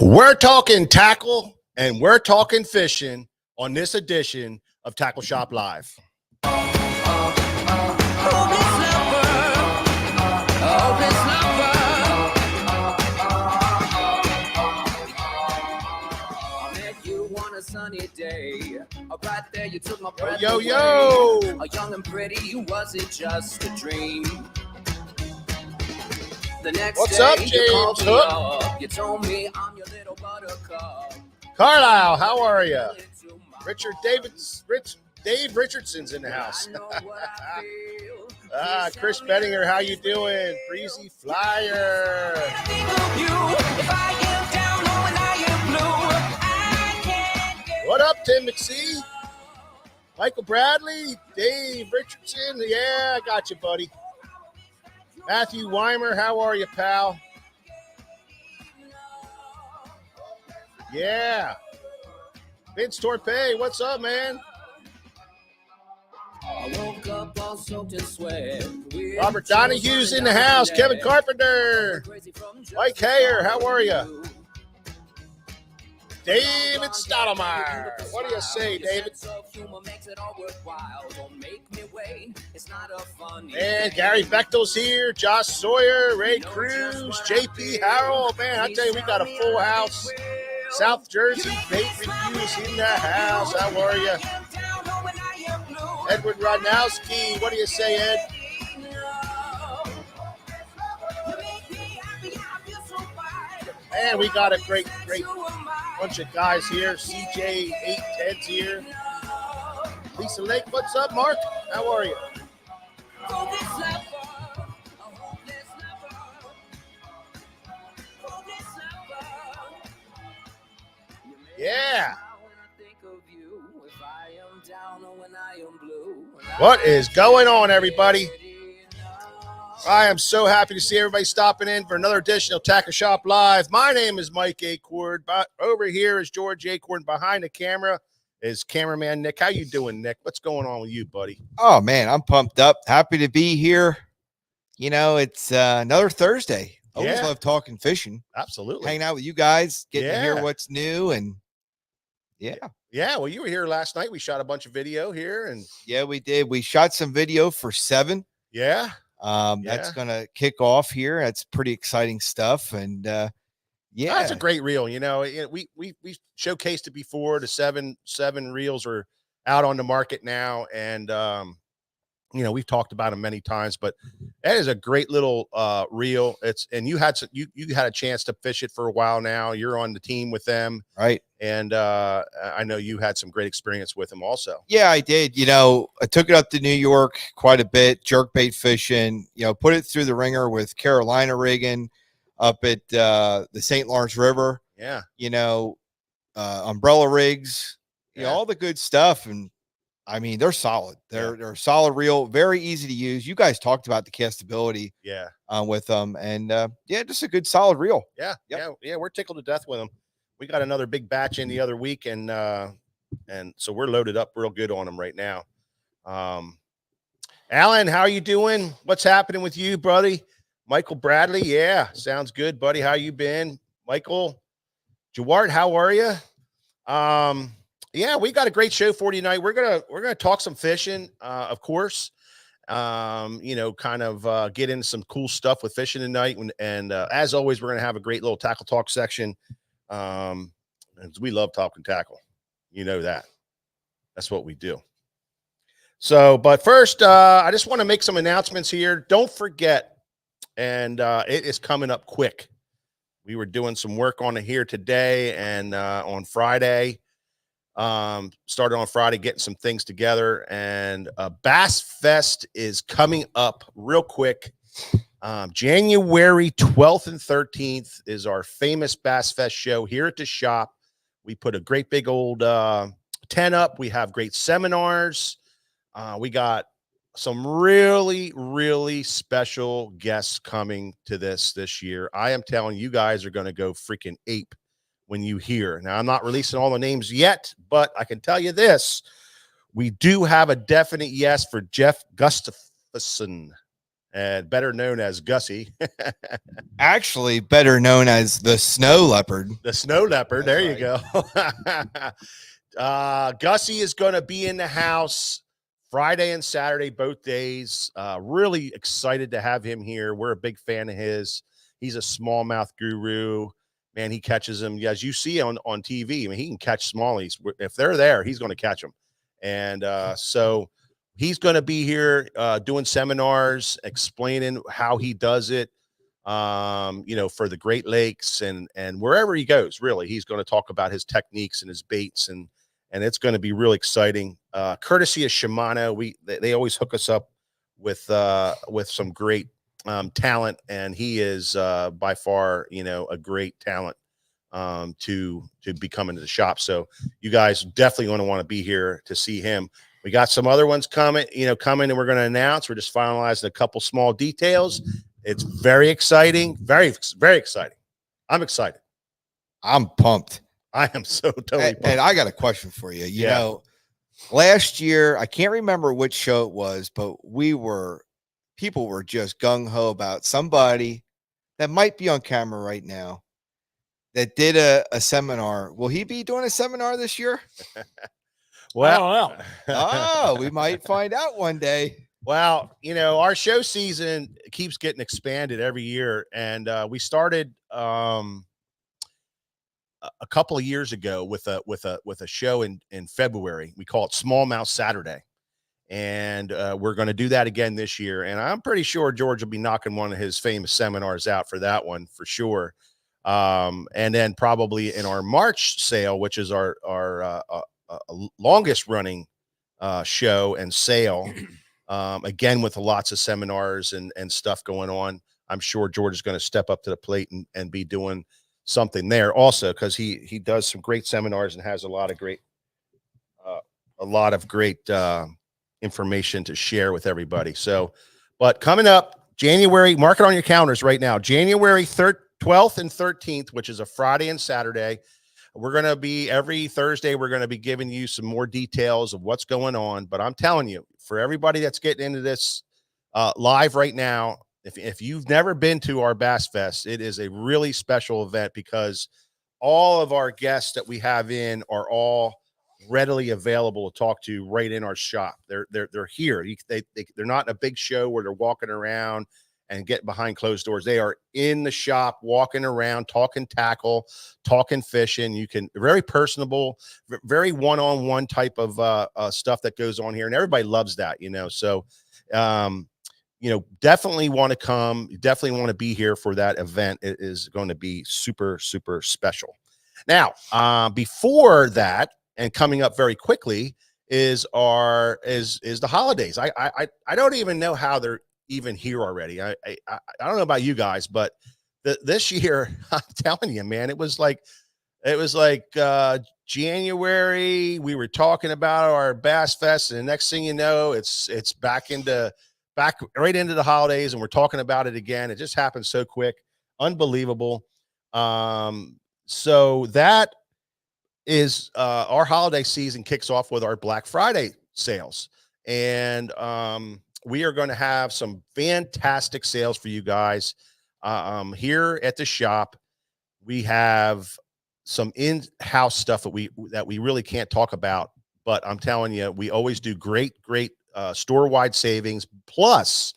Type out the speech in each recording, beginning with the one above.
We're talking tackle and we're talking fishing on this edition of Tackle Shop Live. Sunny day, right there you took my breath Yo, away. yo. A young and pretty, you wasn't just a dream. The next What's day, up, you called James me Hook? up. You told me I'm your little buttercup. Carlisle, how are you? Dave Richardson's in the house. Chris Bettinger, how you doing? Breezy Flyer. What up, Tim McSee? Michael Bradley, Dave Richardson. Yeah, I got you, buddy. Matthew Weimer, how are you, pal? Yeah. Vince Torpey, what's up, man? I woke up all soaked in sweat. Robert Donahue's in the house. Kevin Carpenter. Mike Hayer, how are you? David Stottlemyre. What do you say, David? And Gary Bechtel's here. Josh Sawyer, Ray Cruz, JP Harrell. Man, I tell you, we got a full house. South Jersey Bait Reviews in the house. How are you? Edward Rodnowski. What do you say, Ed? And we got a great bunch of guys here. CJ 810's here. Lisa Lake, what's up, Mark? How are you? Yeah. What is going on, everybody? I am so happy to see everybody stopping in for another edition of Tackle Shop Live. My name is Mike Acord. Over here is George Acord. Behind the camera is cameraman Nick. How you doing, Nick? What's going on with you, buddy? Oh, man, I'm pumped up. Happy to be here. You know, it's another Thursday. Always love talking fishing. Absolutely. Hanging out with you guys, getting to hear what's new. And yeah, well, you were here last night. We shot a bunch of video here. And yeah, we did. We shot some video for 7. Yeah. That's going to kick off here. That's pretty exciting stuff. And that's a great reel. You know, we showcased it before. The seven reels are out on the market now. And, you know, we've talked about them many times, but that is a great little reel. And you had a chance to fish it for a while now. You're on the team with them. Right. And I know you had some great experience with them also. Yeah, I did. You know, I took it up to New York quite a bit, jerkbait fishing, you know, put it through the ringer with Carolina rigging up at the St. Lawrence River. Yeah. You know, umbrella rigs, you know, all the good stuff. And I mean, they're solid. They're a solid reel, very easy to use. You guys talked about the castability with them. And just a good solid reel. Yeah. We're tickled to death with them. We got another big batch in the other week, and so we're loaded up real good on them right now. Alan, how are you doing? What's happening with you, buddy? Michael Bradley, sounds good, buddy. How you been? Michael Jawart, how are you? We got a great show for you tonight. We're gonna talk some fishing, of course. You know, kind of get into some cool stuff with fishing tonight, and as always, we're gonna have a great little tackle talk section. And we love talking tackle. You know that. That's what we do. So, but first, I just want to make some announcements here. Don't forget, and it is coming up quick. We were doing some work on it here today and on Friday. Started on Friday getting some things together, and Bass Fest is coming up real quick. January 12th and 13th is our famous Bass Fest show here at the shop. We put a great big old tent up. We have great seminars. We got some really, really special guests coming to this year. I am telling you guys are going to go freaking ape when you hear. Now, I'm not releasing all the names yet, but I can tell you this. We do have a definite yes for Jeff Gustafson. and better known as Gussie. Actually, better known as the snow leopard. The snow leopard. That's There you go. Gussie is going to be in the house Friday and Saturday, both days. Really excited to have him here. We're a big fan of his. He's a smallmouth guru. Man, he catches them. As you see on TV, I mean, he can catch smallies. If they're there, he's going to catch them. And so he's going to be here doing seminars, explaining how he does it, for the Great Lakes and wherever he goes. Really, he's going to talk about his techniques and his baits, and it's going to be really exciting. Courtesy of Shimano, they always hook us up with some great talent, and he is by far a great talent to be coming to the shop. So you guys definitely going to want to be here to see him. We got some other ones coming, and we're going to announce. We're just finalizing a couple small details. It's very exciting, very, very exciting. I'm excited. I'm pumped. I am so totally pumped. And I got a question for you. You know, last year, I can't remember which show it was, but people were just gung-ho about somebody that might be on camera right now that did a seminar. Will he be doing a seminar this year? Well, oh, we might find out one day. Well, our show season keeps getting expanded every year, and we started a couple of years ago with a show in February. We call it Smallmouth Saturday, and we're going to do that again this year. And I'm pretty sure George will be knocking one of his famous seminars out for that one for sure. And then probably in our March sale, which is our longest running show and sale. Again, with lots of seminars and stuff going on, I'm sure George is going to step up to the plate and be doing something there also, because he does some great seminars and has a lot of great information to share with everybody. So, but coming up January, mark it on your calendars right now, January 12th and 13th, which is a Friday and Saturday. We're going to be every Thursday. We're going to be giving you some more details of what's going on. But I'm telling you, for everybody that's getting into this live right now, if you've never been to our Bass Fest, it is a really special event because all of our guests that we have in are all readily available to talk to right in our shop. They're here. They're not in a big show where they're walking around and get behind closed doors. They are in the shop, walking around, talking tackle, talking fishing. You can very personable, very one-on-one type of stuff that goes on here. And everybody loves that, So, definitely want to come. You definitely want to be here for that event. It is going to be super, super special. Now, before that, and coming up very quickly is the holidays. I don't even know how they're even here already. I don't know about you guys, but this year, I'm telling you, man, it was like January. We were talking about our Bass Fest, and the next thing you know, it's back right into the holidays, and we're talking about it again. It just happened so quick, unbelievable. So that is our holiday season kicks off with our Black Friday sales, and we are going to have some fantastic sales for you guys here at the shop. We have some in-house stuff that we really can't talk about, but I'm telling you, we always do great store-wide savings, plus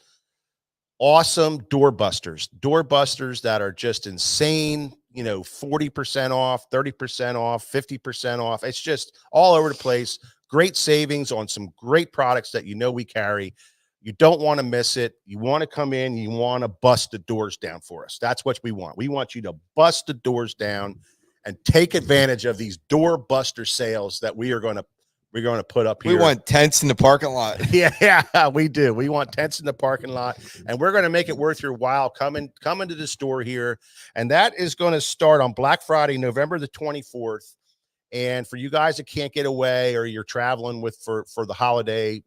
awesome doorbusters that are just insane. 40% off, 30% off, 50% off. It's just all over the place. Great savings on some great products that we carry. You don't want to miss it. You want to come in, you want to bust the doors down for us. That's what we want. We want you to bust the doors down and take advantage of these door buster sales that we're going to put up here. We want tents in the parking lot. Yeah, we do. We want tents in the parking lot, and we're going to make it worth your while. Come into the store here, and that is going to start on Black Friday, November the 24th. And for you guys that can't get away, or you're traveling for the holiday,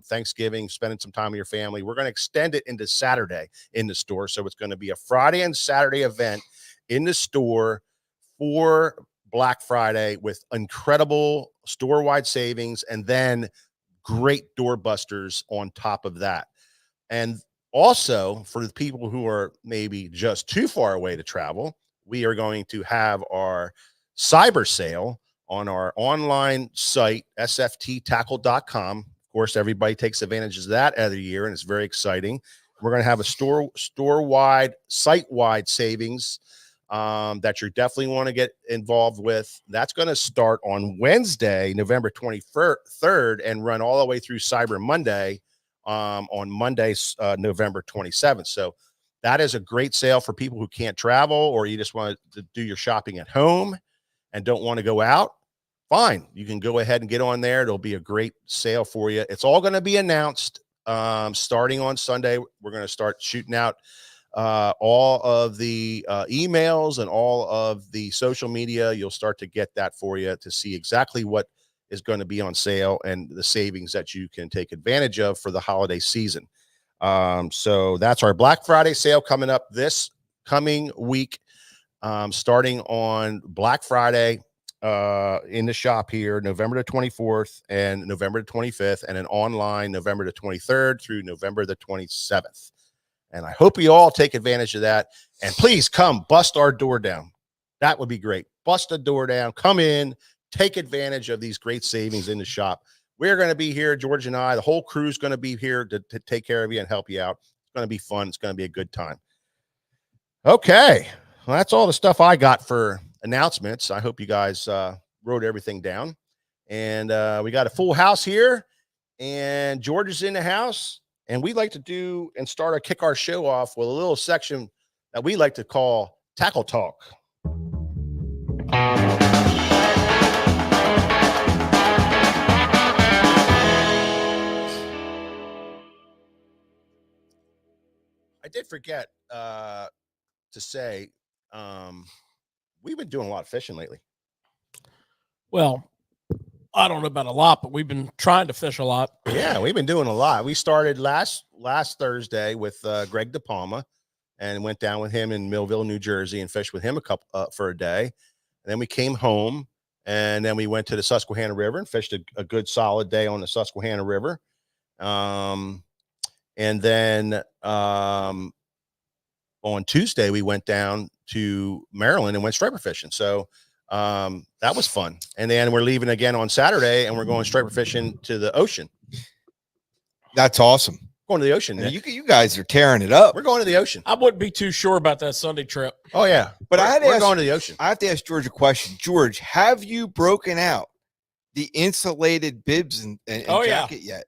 Thanksgiving, spending some time with your family, we're going to extend it into Saturday in the store. So it's going to be a Friday and Saturday event in the store for Black Friday with incredible store-wide savings, and then great doorbusters on top of that. And Also, for the people who are maybe just too far away to travel, we are going to have our cyber sale on our online site, sfttackle.com. Of course, everybody takes advantage of that every year, and it's very exciting. We're going to have a store-wide, site-wide savings that you definitely want to get involved with. That's going to start on Wednesday, November 23rd, and run all the way through Cyber Monday on Monday, November 27th. So that is a great sale for people who can't travel, or you just want to do your shopping at home and don't want to go out. Fine, you can go ahead and get on there. It'll be a great sale for you. It's all going to be announced starting on Sunday. We're going to start shooting out all of the emails and all of the social media. You'll start to get that for you to see exactly what is going to be on sale and the savings that you can take advantage of for the holiday season. So that's our Black Friday sale coming up this coming week, starting on Black Friday in the shop here, November the 24th and November the 25th, and then online November the 23rd through November the 27th. And I hope you all take advantage of that. And please come bust our door down. That would be great. Bust the door down, come in, take advantage of these great savings in the shop. We're going to be here, George and I, the whole crew is going to be here to take care of you and help you out. It's going to be fun. It's going to be a good time. Okay. Well, that's all the stuff I got for announcements. I hope you guys wrote everything down. And we got a full house here, and George is in the house. And we like to do and kick our show off with a little section that we like to call Tackle Talk. I did forget to say we've been doing a lot of fishing lately. Well, I don't know about a lot, but we've been trying to fish a lot. Yeah, we've been doing a lot. We started last Thursday with Greg DePalma, and went down with him in Millville, New Jersey, and fished with him for a day. And then we came home, and then we went to the Susquehanna River and fished a good solid day on the Susquehanna River. And then on Tuesday we went down to Maryland and went striper fishing. So that was fun. And then we're leaving again on Saturday, and we're going striper fishing to the ocean. That's awesome. Going to the ocean. You guys are tearing it up. We're going to the ocean. I wouldn't be too sure about that Sunday trip. Oh yeah, but we're going to the ocean. I have to ask George a question. George, have you broken out the insulated bibs and jacket yet?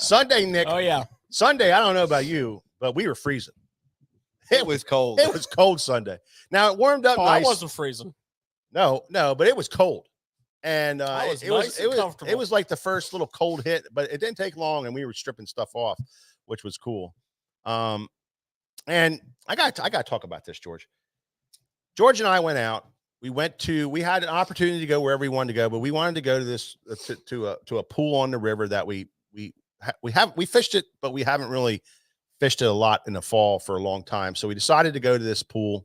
Sunday, Nick. Oh yeah, Sunday. I don't know about you, but we were freezing. It was cold. It was cold Sunday. Now it warmed up nice. I wasn't freezing. No, but it was cold, and it was like the first little cold hit, but it didn't take long, and we were stripping stuff off, which was cool. And I got to talk about this, George. George and I went out. We had an opportunity to go wherever we wanted to go, but we wanted to go to this to a pool on the river that we fished it, but we haven't really fished it a lot in the fall for a long time. So we decided to go to this pool.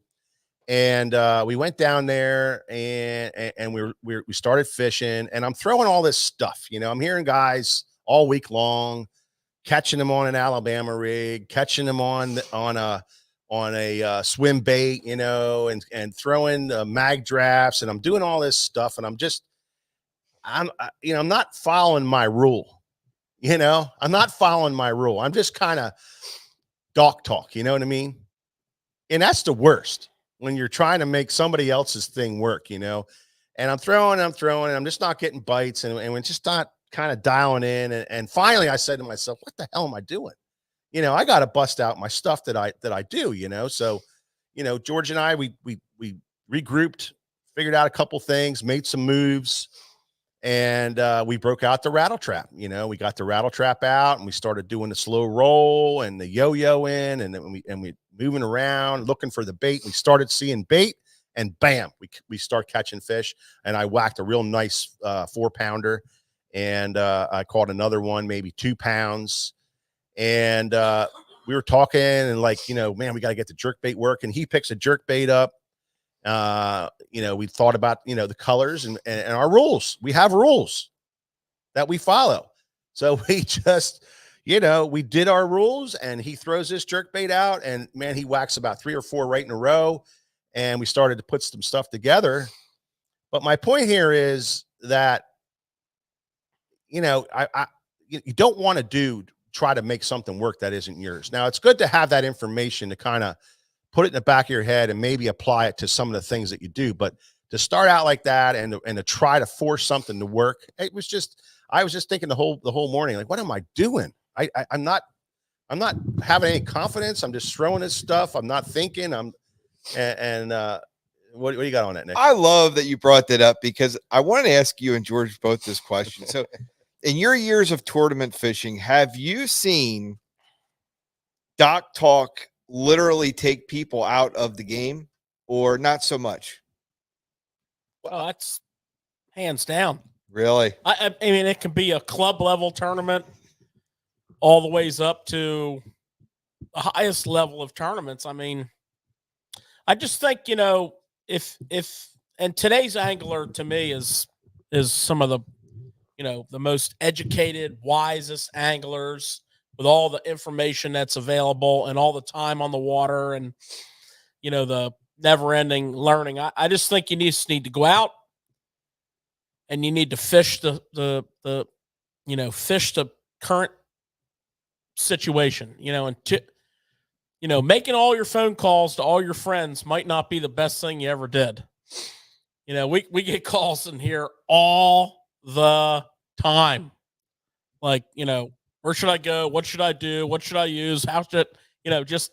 And we went down there, and we started fishing, and I'm throwing all this stuff. I'm hearing guys all week long catching them on an Alabama rig, catching them on a swim bait, and throwing mag drafts, and I'm doing all this stuff, and I'm not following my rule. I'm not following my rule. I'm just kind of dock talk. You know what I mean? And that's the worst, when you're trying to make somebody else's thing work, and I'm throwing, and I'm just not getting bites, and we're just not kind of dialing in. And finally I said to myself, what the hell am I doing? I got to bust out my stuff that I do, So, George and I, we regrouped, figured out a couple things, made some moves, and we broke out the rattle trap. We got the rattle trap out, and we started doing the slow roll and the yo-yo in, and then we moving around looking for the bait. We started seeing bait, and bam, we start catching fish. And I whacked a real nice 4-pounder, and I caught another one, maybe 2 pounds. And we were talking, and man, we got to get the jerk bait working. He picks a jerk bait up. We thought about the colors and our rules. We have rules that we follow. So we just you know, we did our rules and he throws this jerk bait out and man, he whacks about 3 or 4 right in a row. And we started to put some stuff together. But my point here is that, you know, you don't want to try to make something work that isn't yours. Now it's good to have that information to kind of put it in the back of your head and maybe apply it to some of the things that you do. But to start out like that and to try to force something to work, I was just thinking the whole morning, like, what am I doing? I'm not having any confidence. I'm just throwing this stuff. I'm not thinking. What do you got on that, Nick? I love that you brought that up because I wanted to ask you and George both this question. So in your years of tournament fishing, have you seen Doc Talk literally take people out of the game or not so much? Well, that's hands down. Really? I mean, it can be a club level tournament all the ways up to the highest level of tournaments. I mean, I just think, you know, if and today's angler to me is some of the, you know, the most educated, wisest anglers with all the information that's available and all the time on the water and, you know, the never ending learning. I just think you just need to go out and you need to fish the you know, fish the current situation, you know, and you know, making all your phone calls to all your friends might not be the best thing you ever did. You know, we get calls in here all the time. Like, you know, where should I go? What should I do? What should I use? How should, you know, just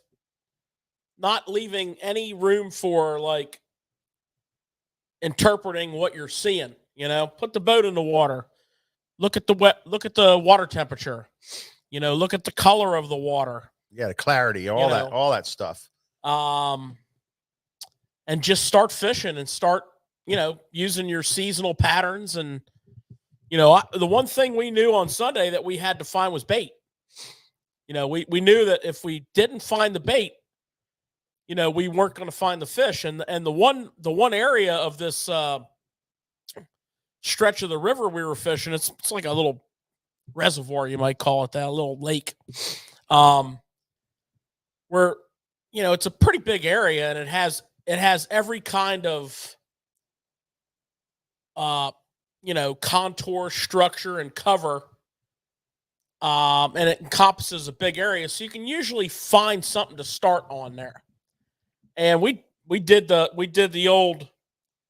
not leaving any room for like interpreting what you're seeing, you know, put the boat in the water, look at the water temperature, you know, look at the color of the water. Yeah, the clarity, all that stuff. And just start fishing and start, you know, using your seasonal patterns. And, you know, the one thing we knew on Sunday that we had to find was bait. You know, we knew that if we didn't find the bait, you know, we weren't going to find the fish. And the one area of this stretch of the river we were fishing, it's like a little reservoir, you might call it that, a little lake. Where, you know, it's a pretty big area and it has every kind of you know, contour, structure, and cover. And it encompasses a big area. So you can usually find something to start on there. And we did the old,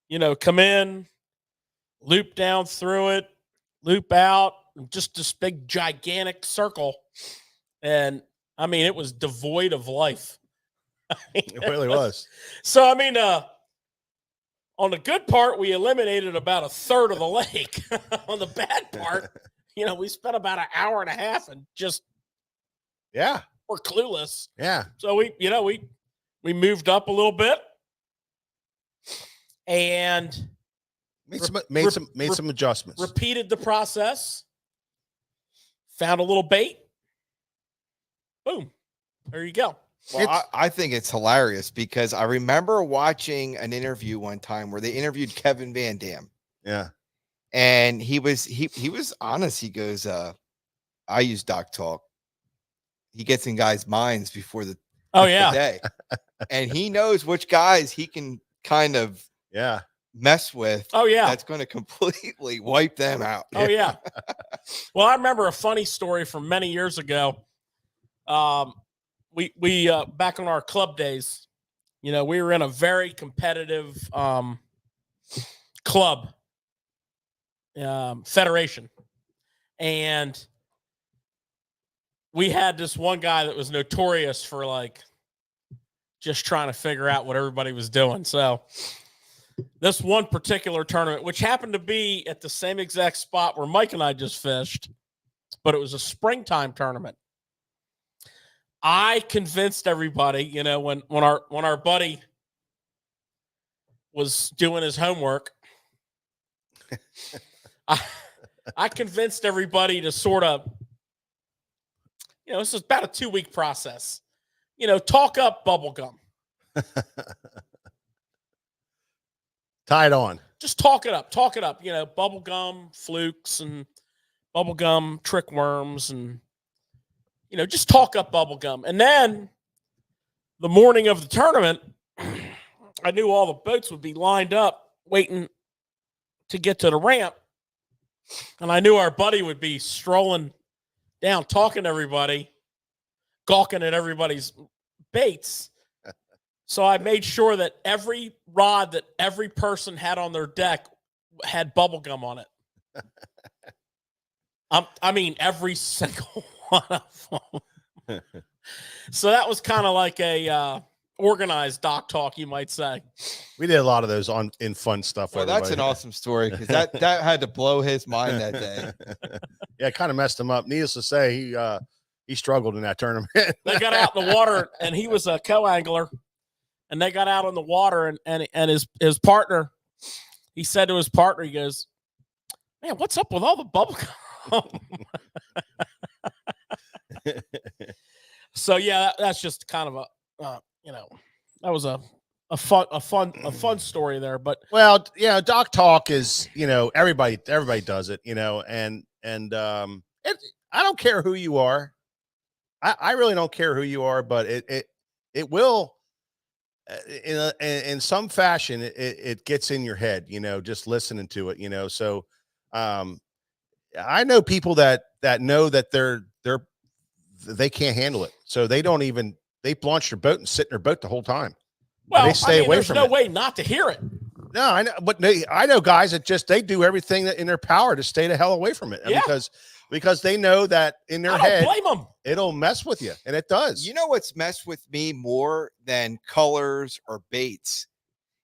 you know, come in, loop down through it, loop out, just this big gigantic circle. And I mean, it was devoid of life. It really was. So, I mean, on the good part, we eliminated about a third of the lake. On the bad part, you know, we spent about an hour and a half and just, yeah, we're clueless. Yeah. So we moved up a little bit and made some adjustments. Repeated the process. Found a little bait. Boom. There you go. Well, I think it's hilarious because I remember watching an interview one time where they interviewed Kevin Van Dam. Yeah. And he was honest. He goes, I use Doc Talk. He gets in guys' minds before the day. And he knows which guys he can kind of mess with. Oh, yeah. That's going to completely wipe them out. Oh, yeah. Well, I remember a funny story from many years ago. We back on our club days, you know, we were in a very competitive club federation, and we had this one guy that was notorious for like just trying to figure out what everybody was doing. So this one particular tournament, which happened to be at the same exact spot where Mike and I just fished, but it was a springtime tournament. I convinced everybody, you know, when our buddy was doing his homework, I convinced everybody to sort of, you know, this is about a 2-week process, you know, talk up bubblegum. Tie it on. Just talk it up, you know, bubblegum flukes and bubblegum trick worms and just talk up bubble gum. And then the morning of the tournament, I knew all the boats would be lined up waiting to get to the ramp. And I knew our buddy would be strolling down, talking to everybody, gawking at everybody's baits. So I made sure that every rod that every person had on their deck had bubble gum on it. I mean, every single one of them. So that was kind of like a organized dock talk, you might say. We did a lot of those in fun stuff. Well, that's an awesome story because that had to blow his mind that day. Yeah, it kind of messed him up. Needless to say, he struggled in that tournament. They got out in the water, and he was a co-angler, and they got out in the water, and his partner, he said to his partner, he goes, "Man, what's up with all the bubble gum?" So yeah, that's just kind of a that was a fun story there. But well, dock talk is everybody does it, and I don't care who you are. I really don't care who you are, but it will in some fashion it gets in your head, just listening to it, so I know people that know that they can't handle it, so they launch their boat and sit in their boat the whole time. Well, they stay away there's from no it. way not to hear it. No, I know, but I know guys that they do everything that in their power to stay the hell away from it, Yeah. because they know that in their I head don't blame them. it'll mess with you, and it does. You know what's messed with me more than colors or baits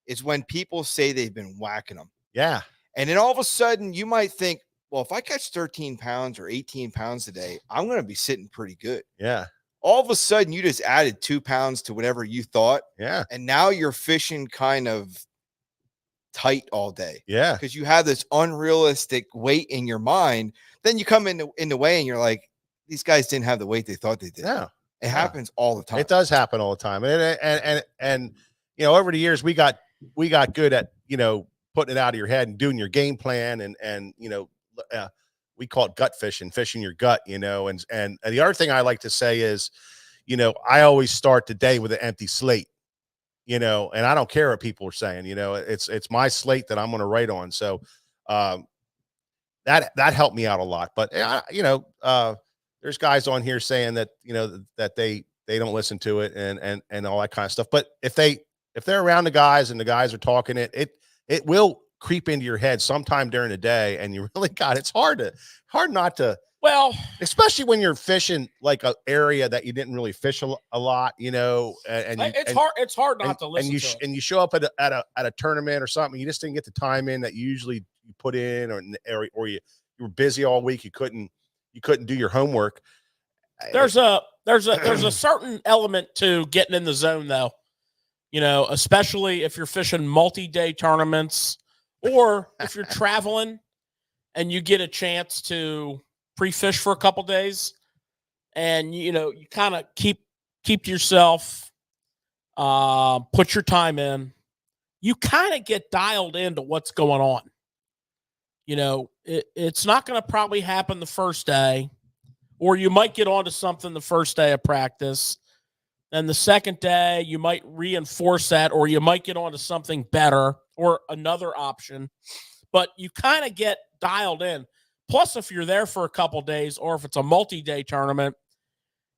is when people say they've been whacking them. Yeah. And then all of a sudden you might think, well, if I catch 13 pounds or 18 pounds a day, I'm going to be sitting pretty good. Yeah. All of a sudden you just added 2 pounds to whatever you thought. Yeah. And now you're fishing kind of tight all day. Yeah. Because you have this unrealistic weight in your mind. Then you come in the way and you're like, these guys didn't have the weight they thought they did. Yeah. It happens all the time. It does happen all the time. And over the years we got good at, putting it out of your head and doing your game plan and we call it gut fishing your gut, and the other thing I like to say is, I always start the day with an empty slate, and I don't care what people are saying, it's my slate that I'm going to write on. So, that helped me out a lot, but there's guys on here saying that, that they don't listen to it and all that kind of stuff. But if they're around the guys and the guys are talking it will creep into your head sometime during the day. And you really it's hard not to, Well, especially when you're fishing like an area that you didn't really fish a lot, and it's hard not to listen to it. And you show up at a tournament or something, you just didn't get the time in that you usually you put in, or you were busy all week. You couldn't do your homework. There's a certain element to getting in the zone though, especially if you're fishing multi-day tournaments or if you're traveling and you get a chance to pre-fish for a couple days and, you kind of keep yourself, put your time in, you kind of get dialed into what's going on. It's not going to probably happen the first day, or you might get onto something the first day of practice. And the second day, you might reinforce that, or you might get onto something better or another option. But you kind of get dialed in. Plus, if you're there for a couple days, or if it's a multi-day tournament,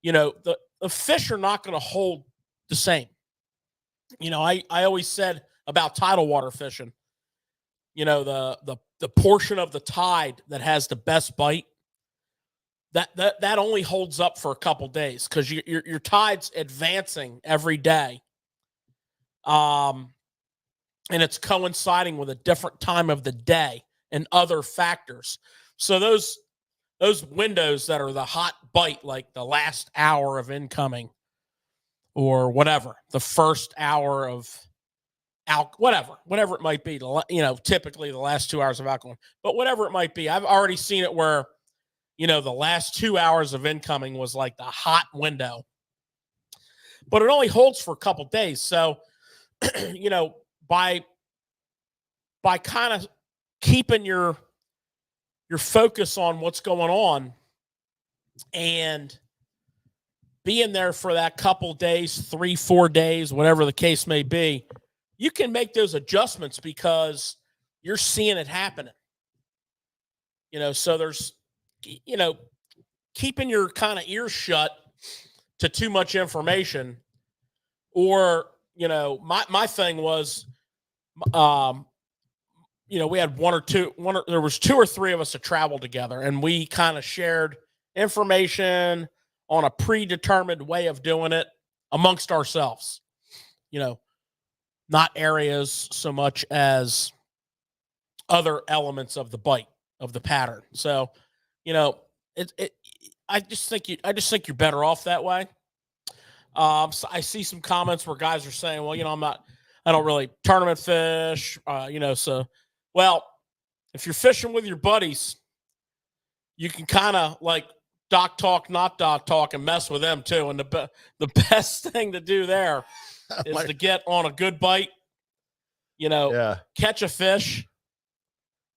the fish are not going to hold the same. I always said about tidal water fishing, the portion of the tide that has the best bite, that only holds up for a couple days because your tide's advancing every day. And it's coinciding with a different time of the day and other factors. So those windows that are the hot bite, like the last hour of incoming or whatever, the first hour of whatever it might be, typically the last 2 hours of alcohol, but whatever it might be, I've already seen it where, the last 2 hours of incoming was like the hot window, but it only holds for a couple days. So, by kind of keeping your focus on what's going on and being there for that couple days, 3-4 days, whatever the case may be, you can make those adjustments because you're seeing it happening. So there's, keeping your kind of ears shut to too much information, or, my thing was, we had there was 2 or 3 of us that traveled together, and we kind of shared information on a predetermined way of doing it amongst ourselves, not areas so much as other elements of the bite, of the pattern. So, I just think you're better off that way. So I see some comments where guys are saying, well, I don't really tournament fish, well, if you're fishing with your buddies, you can kind of like dock talk, not dock talk, and mess with them too. And the best thing to do there is to get on a good bite, catch a fish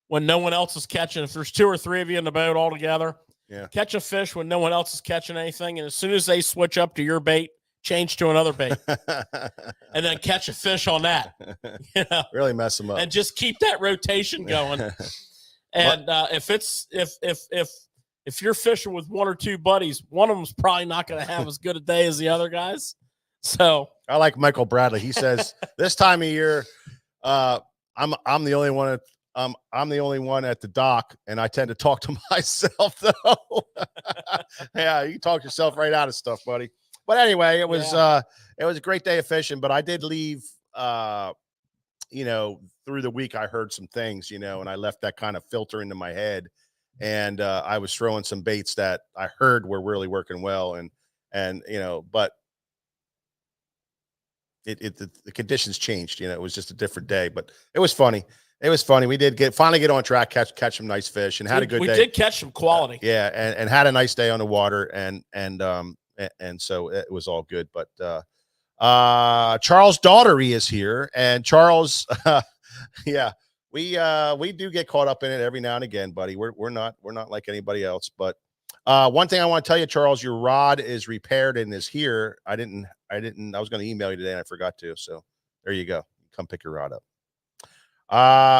when no one else is catching. If there's 2 or 3 of you in the boat all together, catch a fish when no one else is catching anything. And as soon as they switch up to your bait, change to another bait, and then catch a fish on that. Really mess them up, and just keep that rotation going. And if you're fishing with 1 or 2 buddies, one of them's probably not going to have as good a day as the other guys. So I like Michael Bradley. He says this time of year, I'm the only one. I'm the only one at the dock, and I tend to talk to myself though. Yeah, you talk yourself right out of stuff, buddy. But anyway, it was a great day of fishing, but I did leave, through the week, I heard some things, and I left that kind of filter into my head, and I was throwing some baits that I heard were really working well. But the conditions changed, it was just a different day, but it was funny. It was funny. We did finally get on track, catch some nice fish, and had a good day. We did catch some quality. And had a nice day on the water, and so it was all good. But Charles Daughtery is here, and Charles, we do get caught up in it every now and again, buddy. We're not like anybody else. But one thing I want to tell you, Charles, your rod is repaired and is here. I was going to email you today and I forgot to. So there you go. Come pick your rod up.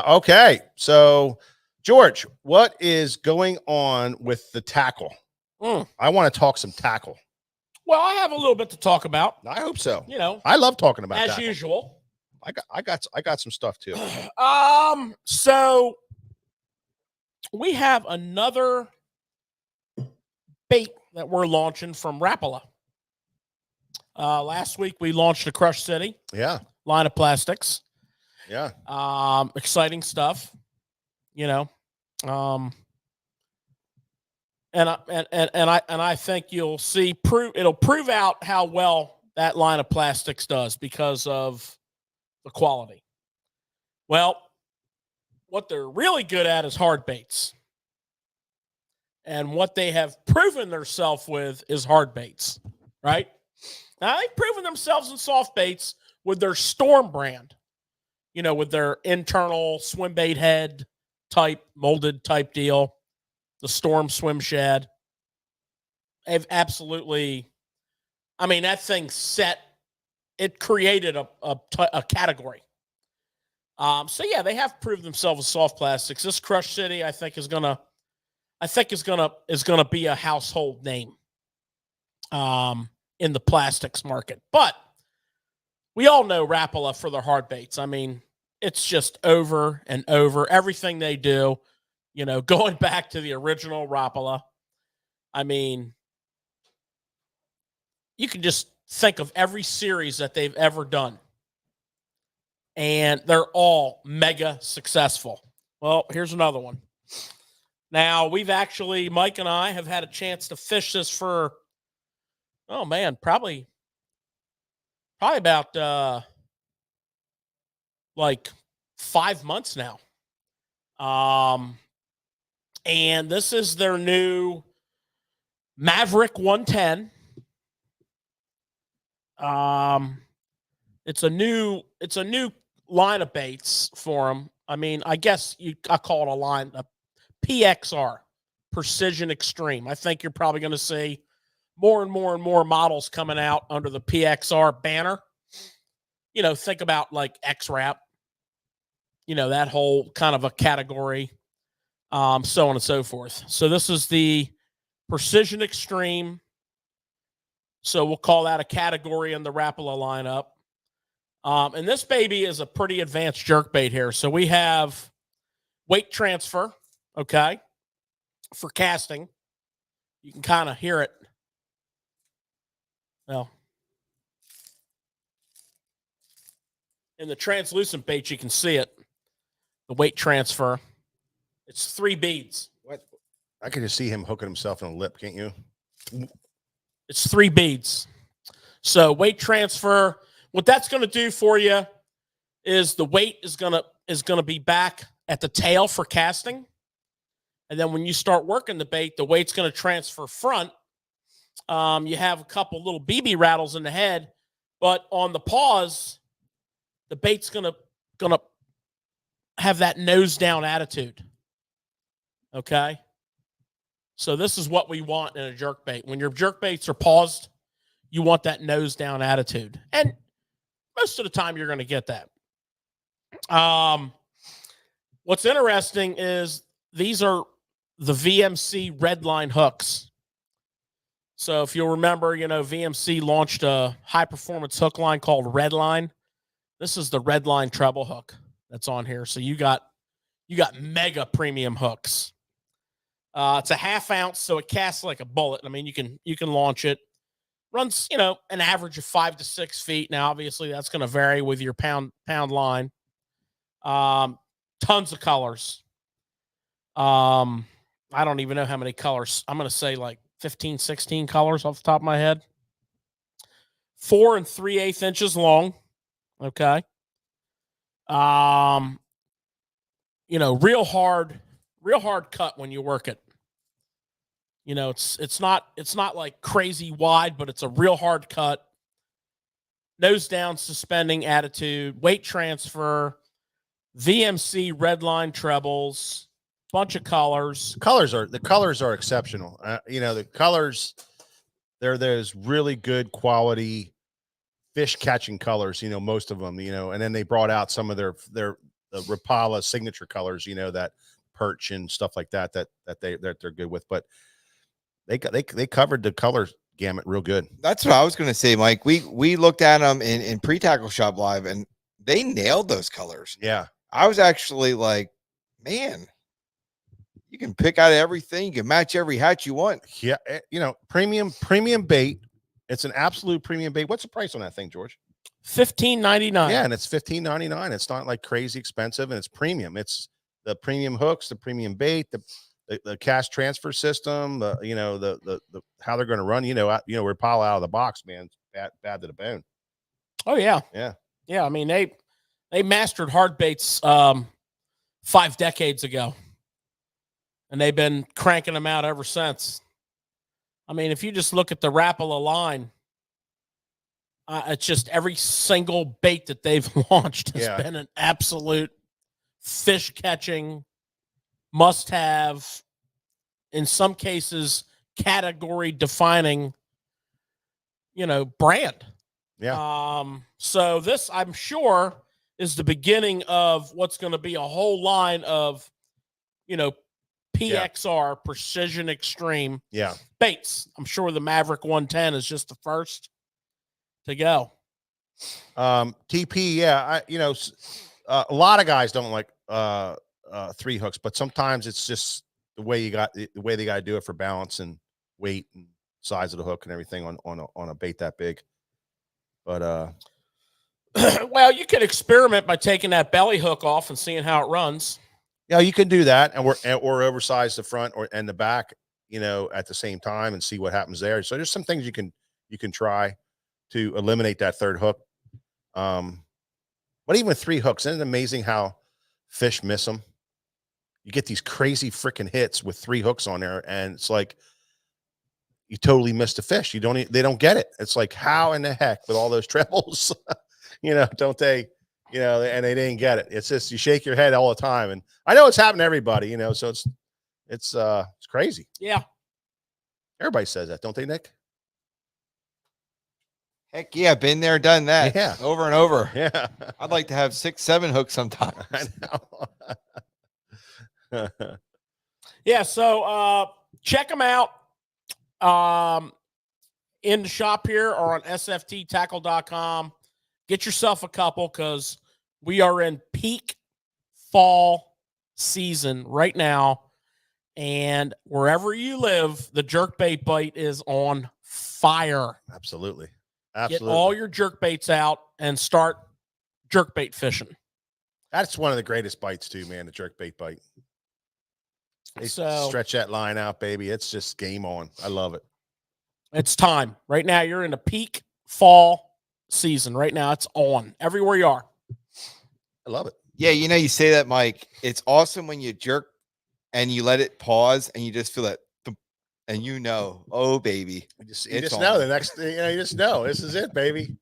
Okay. So George, what is going on with the tackle? I want to talk some tackle. Well, I have a little bit to talk about. I hope so. I love talking about as tackle. usual. I got some stuff too. So we have another bait that we're launching from Rapala. Last week we launched the Crush City. Yeah. Line of plastics. Yeah. Exciting stuff. And I think you'll see it'll prove out how well that line of plastics does because of the quality. Well, what they're really good at is hard baits. And what they have proven themselves with is hard baits, right? Now, they've proven themselves in soft baits with their Storm brand, with their internal swim bait head type, molded type deal, the Storm Swim Shad. They've absolutely, that thing it created a category. They have proved themselves as soft plastics. This Crush City, I think is gonna be a household name in the plastics market. But we all know Rapala for their hard baits. It's just over and over everything they do. Going back to the original Rapala. You can just think of every series that they've ever done. And they're all mega successful. Well, here's another one. Now, Mike and I have had a chance to fish this for, probably about like 5 months now. And this is their new Maverick 110. It's a new line of baits for them. I guess I call it a PXR, Precision Extreme. I think you're probably going to see more and more and more models coming out under the PXR banner. You know, think about like X-Wrap, you know, that whole kind of a category, so on and so forth. So this is the Precision Extreme. So we'll call that a category in the Rapala lineup. And this baby is a pretty advanced jerkbait here. So we have weight transfer, okay, for casting. You can kind of hear it. Well, in the translucent bait, you can see it. The weight transfer. It's 3 beads. What? I can just see him hooking himself in a lip, can't you? It's 3 beads. So weight transfer. What that's going to do for you is the weight is going to be back at the tail for casting. And then when you start working the bait, the weight's going to transfer front. You have a couple little BB rattles in the head, but on the paws, the bait's going to have that nose down attitude. Okay? So this is what we want in a jerk bait. When your jerk baits are paused, you want that nose down attitude. And most of the time you're going to get that. What's interesting is these are the VMC Redline hooks. So if you'll remember, you know, VMC launched a high performance hook line called Redline. This is the Redline treble hook that's on here. So you got mega premium hooks. It's a 1/2 ounce, so it casts like a bullet. I mean, you can launch it. Runs, you know, an average of 5 to 6 feet. Now, obviously, that's going to vary with your pound line. Tons of colors. I don't even know how many colors. I'm going to say like 15, 16 colors off the top of my head. 4 3/8 inches long. Okay. You know, real hard cut when you work it. You know, it's not like crazy wide, but it's a real hard cut. Nose down suspending attitude, weight transfer, VMC Redline trebles, bunch of colors. The colors are exceptional. You know, the colors, they're those really good quality fish catching colors, you know, most of them, you know, and then they brought out some of the Rapala signature colors, you know, that perch and stuff like that they're good with, but they covered the color gamut real good. That's what I was going to say, Mike. We looked at them in Pre-Tackle Shop Live, and they nailed those colors. Yeah. I was actually like, man, you can pick out everything. You can match every hat you want. Yeah. You know, premium bait. It's an absolute premium bait. What's the price on that thing, George? $15.99. Yeah, and it's $15.99. It's not like crazy expensive, and it's premium. It's the premium hooks, the premium bait, the cash transfer system, you know, the how they're going to run. We're pile out of the box, man. It's bad to the bone. Oh yeah, yeah. I mean, they mastered hard baits 5 decades ago, and they've been cranking them out ever since. I mean, if you just look at the Rapala line, it's just every single bait that they've launched has been an absolute fish catching must have, in some cases, category defining, you know, brand. Yeah. So this, I'm sure, is the beginning of what's going to be a whole line of, you know, PXR Precision Extreme baits. I'm sure the Maverick 110 is just the first to go. TP, a lot of guys don't like 3 hooks, but sometimes it's just the way they got to do it for balance and weight and size of the hook and everything on a bait that big. But well, you could experiment by taking that belly hook off and seeing how it runs. Yeah, you can do that, or oversize the front and the back, you know, at the same time and see what happens there. So there's some things you can try to eliminate that 3rd hook. But even with 3 hooks, isn't it amazing how fish miss them? You get these crazy freaking hits with 3 hooks on there, and it's like you totally missed a fish. They don't get it. It's like, how in the heck with all those trebles, you know, don't they? You know, and they didn't get it. It's just you shake your head all the time, and I know it's happened to everybody. You know, so it's crazy. Yeah, everybody says that, don't they, Nick? Heck yeah, been there, done that. Yeah. Over and over. Yeah. I'd like to have 6, 7 hooks sometimes. I know. Yeah, so check them out in the shop here or on sfttackle.com. Get yourself a couple because we are in peak fall season right now. And wherever you live, the jerkbait bite is on fire. Absolutely. Get all your jerkbaits out and start jerkbait fishing. That's one of the greatest bites too, man. The jerkbait bite. They So stretch that line out, baby. It's just game on. I love it. it's time. Right now, you're in a peak fall season. Right now, it's on everywhere you are. I love it. Yeah, you know, you say that, Mike. It's awesome when you jerk and you let it pause and you just feel that thump, and you know, oh baby. You just It's know on. the next thing, you just know this is it, baby.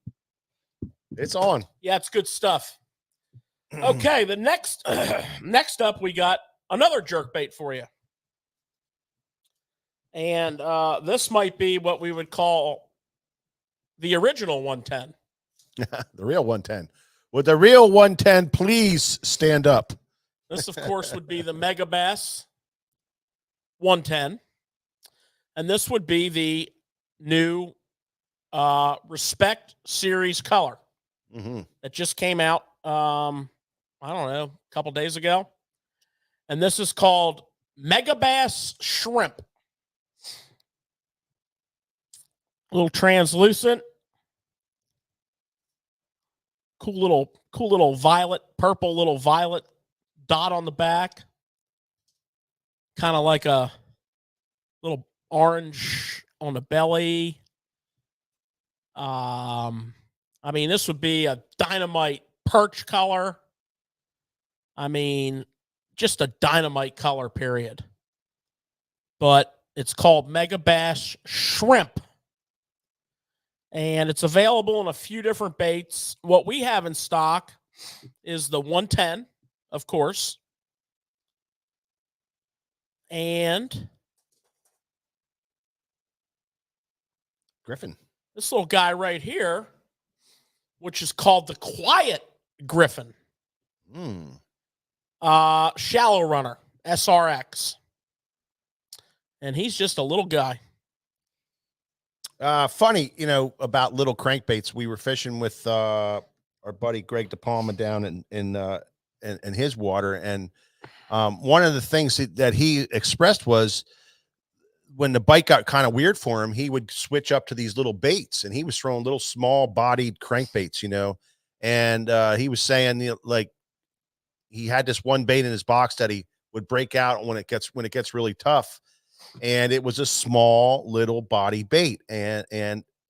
It's on. Yeah, it's good stuff. Okay, the next next up, we got another jerkbait for you. And this might be what we would call the original 110. The real 110. Would the real 110 please stand up? This, of course, would be the Mega Bass 110. And this would be the new Respect Series color that just came out, I don't know, a couple days ago. And this is called Mega Bass Shrimp. A little translucent. Cool little violet, purple little violet dot on the back. Kind of like a little orange on the belly. I mean, this would be a dynamite perch color. I mean, just a dynamite color, period. But it's called Mega Bass Shrimp. And it's available in a few different baits. What we have in stock is the 110, of course. And Griffin. this little guy right here, which is called the Quiet Griffin. Shallow Runner, SRX. And he's just a little guy. Funny, about little crankbaits. We were fishing with our buddy Greg DePalma down in his water, and one of the things that he expressed was when the bite got kind of weird for him, he would switch up to these little baits, and he was throwing little small-bodied crankbaits, and he was saying like he had this one bait in his box that he would break out when it gets really tough. And it was a small little body bait, and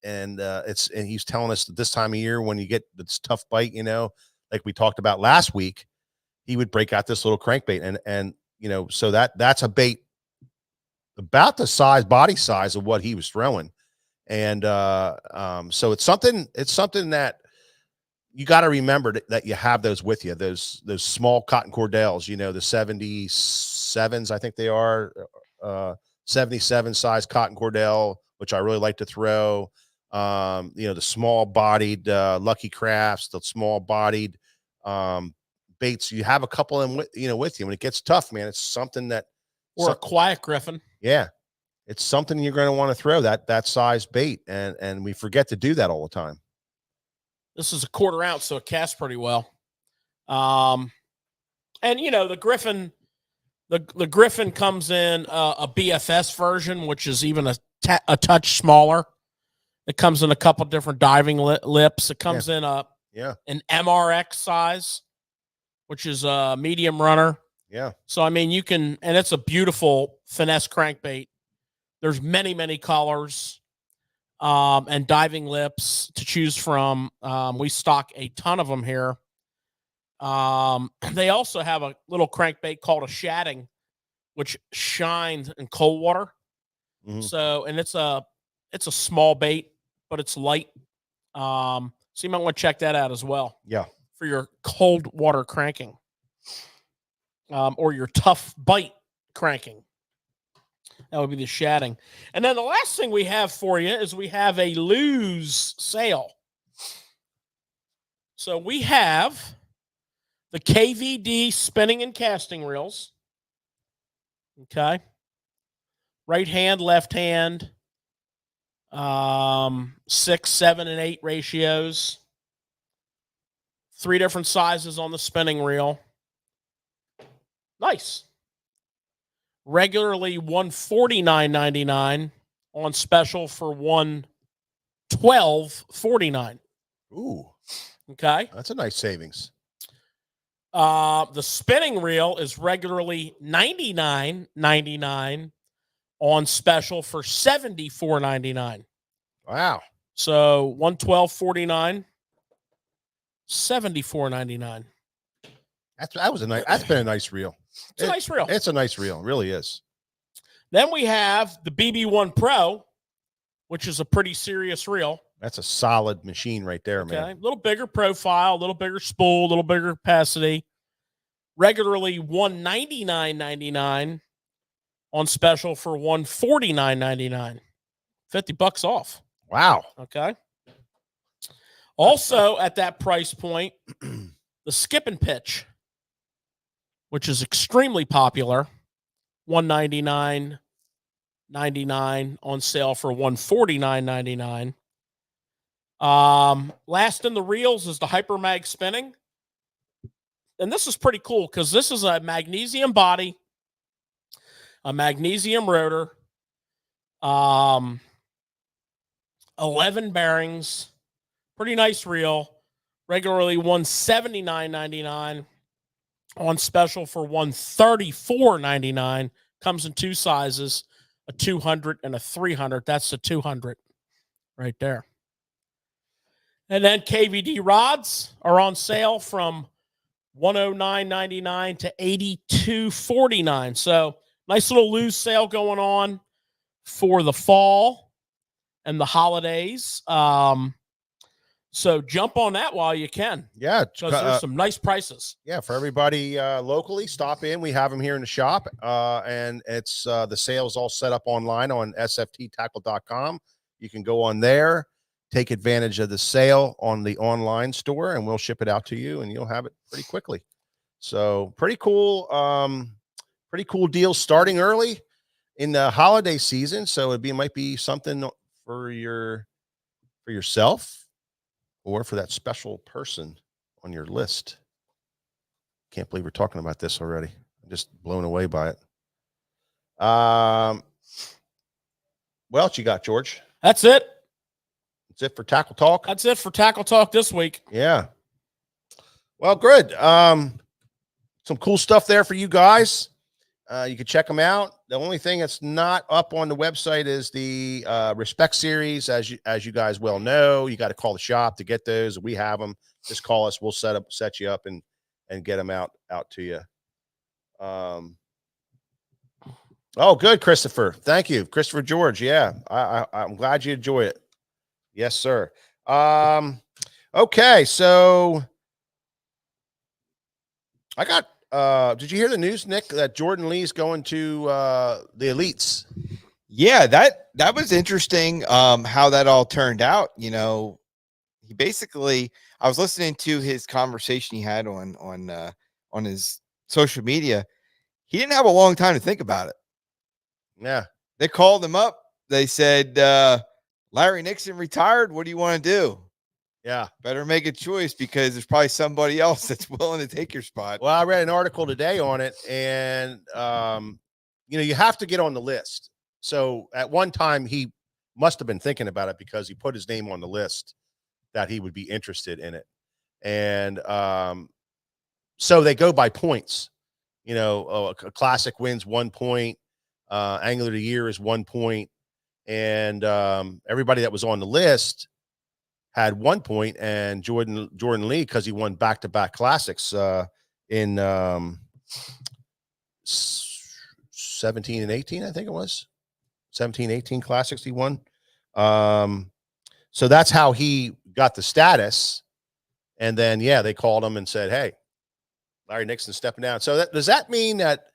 he's telling us that this time of year when you get this tough bite, like we talked about last week, he would break out this little crankbait, and so that's a bait about the body size of what he was throwing, and so it's something that you got to remember that you have those with you, those small cotton cordels, the 77s, I think they are. 77 size cotton cordell, which I really like to throw. The small bodied Lucky Crafts, the small bodied baits. You have a couple of them with you when it gets tough, man. It's something that A Quiet Griffin. Yeah, it's something you're going to want to throw that size bait, and we forget to do that all the time. This is a 1/4 ounce, so it casts pretty well. And the Griffin. The Griffin comes in a BFS version, which is even a touch smaller. It comes in a couple different diving lips. It comes in an MRX size, which is a medium runner. Yeah. So, I mean, and it's a beautiful finesse crankbait. There's many, many colors and diving lips to choose from. We stock a ton of them here. They also have a little crankbait called a Shatting, which shines in cold water. So, and it's a small bait, but it's light. So you might want to check that out as well. Yeah. For your cold water cranking, or your tough bite cranking. That would be the Shatting. And then the last thing we have for you is we have a lose sale. So we have the KVD spinning and casting reels. Okay. Right hand, left hand, 6, 7, and 8 ratios. 3 different sizes on the spinning reel. Nice. Regularly $149.99, on special for $112.49. Ooh, Okay. that's a nice savings. The spinning reel is regularly $99.99, on special for $74.99. Wow. So $112.49, $74.99. That's been a nice reel. It's a nice reel. It's a nice reel. It really is. Then we have the BB1 Pro, which is a pretty serious reel. That's a solid machine right there, Okay. man. A little bigger profile, a little bigger spool, a little bigger capacity. Regularly $199.99, on special for $149.99. $50 off. Wow. Okay. Also at that price point, the skip and pitch, which is extremely popular, $199.99, on sale for $149.99. Last in the reels is the Hypermag spinning. And this is pretty cool because this is a magnesium body, a magnesium rotor, 11 bearings, pretty nice reel. Regularly $179.99, on special for $134.99. Comes in 2 sizes, a 200 and a 300. That's the 200 right there. And then KVD rods are on sale from $109.99 to $82.49. So nice little loose sale going on for the fall and the holidays. So jump on that while you can. Yeah. Because there's some nice prices. Yeah, for everybody locally, stop in. We have them here in the shop, and it's the sales all set up online on sfttackle.com. You can go on there, take advantage of the sale on the online store, and we'll ship it out to you, and you'll have it pretty quickly. So pretty cool deal starting early in the holiday season. So might be something for yourself or for that special person on your list. Can't believe we're talking about this already. I'm just blown away by it. What else you got, George? That's it. That's it for Tackle Talk. That's it for Tackle Talk this week. Yeah. Well, good. Some cool stuff there for you guys. You can check them out. The only thing that's not up on the website is the Respect series. As you guys well know, you got to call the shop to get those. We have them. Just call us. We'll set you up and get them out to you. Oh, good, Christopher. Thank you, Christopher George. Yeah, I'm glad you enjoy it. Yes, sir. Okay, so I got. Did you hear the news, Nick, that Jordan Lee's going to the elites? Yeah, that was interesting. How that all turned out. You know, he basically, I was listening to his conversation he had on his social media. He didn't have a long time to think about it. Yeah, they called him up. They said, Larry Nixon retired. What do you want to do? Yeah. Better make a choice because there's probably somebody else that's willing to take your spot. Well, I read an article today on it, and, you have to get on the list. So at one time, he must have been thinking about it because he put his name on the list that he would be interested in it. And so they go by points. A classic wins 1 point. Angler of the year is 1 point. And everybody that was on the list had 1 point, and Jordan Lee, because he won back-to-back classics in 17 and 18, I think it was 17, 18 classics he won. So that's how he got the status. And then, they called him and said, hey, Larry Nixon's stepping down. So does that mean that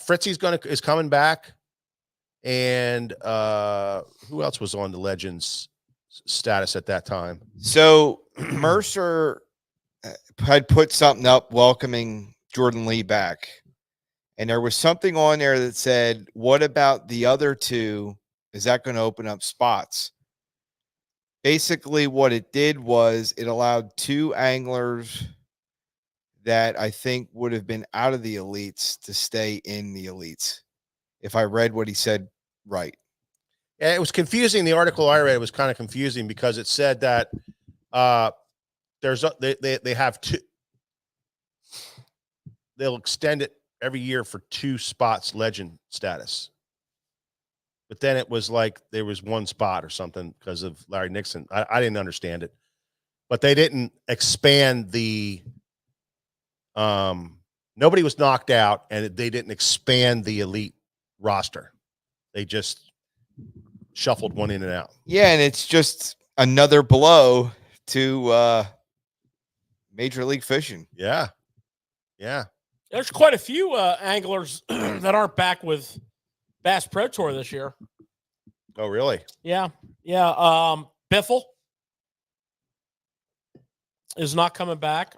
Fritzy's is coming back And who else was on the Legends status at that time? So Mercer had put something up welcoming Jordan Lee back. And there was something on there that said, what about the other two? Is that going to open up spots? Basically, what it did was it allowed two anglers that I think would have been out of the elites to stay in the elites. If I read what he said right. Yeah, it was confusing. The article I read was kind of confusing because it said that they have two. They'll extend it every year for 2 spots legend status. But then it was like there was 1 spot or something because of Larry Nixon. I didn't understand it, but they didn't expand the. Nobody was knocked out, and they didn't expand the elite roster. They just shuffled one in and out. Yeah, and it's just another blow to Major League Fishing. Yeah. Yeah. There's quite a few anglers that aren't back with Bass Pro Tour this year. Oh, really? Yeah. Yeah. Biffle is not coming back.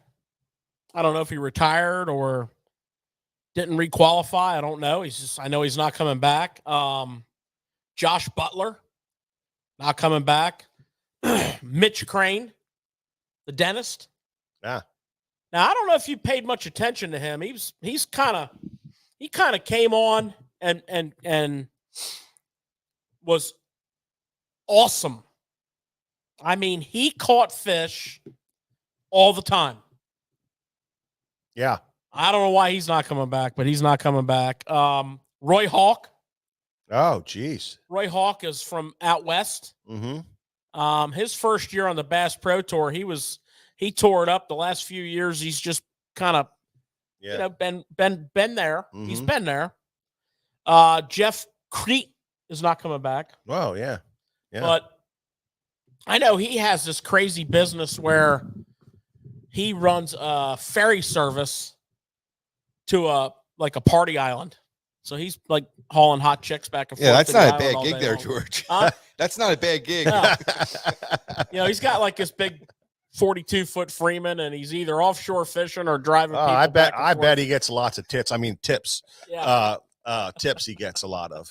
I don't know if he retired or didn't requalify. I don't know. I know he's not coming back. Josh Butler, not coming back. Mitch Crane, the dentist. Yeah. Now, I don't know if you paid much attention to him. He kind of came on and was awesome. I mean, he caught fish all the time. Yeah. I don't know why he's not coming back, but he's not coming back. Roy Hawk. Oh, geez. Roy Hawk is from out west. Mm-hmm. His first year on the Bass Pro Tour, he tore it up. The last few years, he's just kind of, been there. Mm-hmm. He's been there. Jeff Crete is not coming back. Oh, yeah. Yeah. But I know he has this crazy business where he runs a ferry service to a party island. So he's like hauling hot chicks back and forth. Yeah, that's to the not a island bad all gig day there, long. George. Huh? That's not a bad gig. No. He's got like this big 42-foot Freeman, and he's either offshore fishing or driving. Oh, people I back and bet forth. he gets lots of tips. I mean, tips. Yeah. Tips he gets a lot of.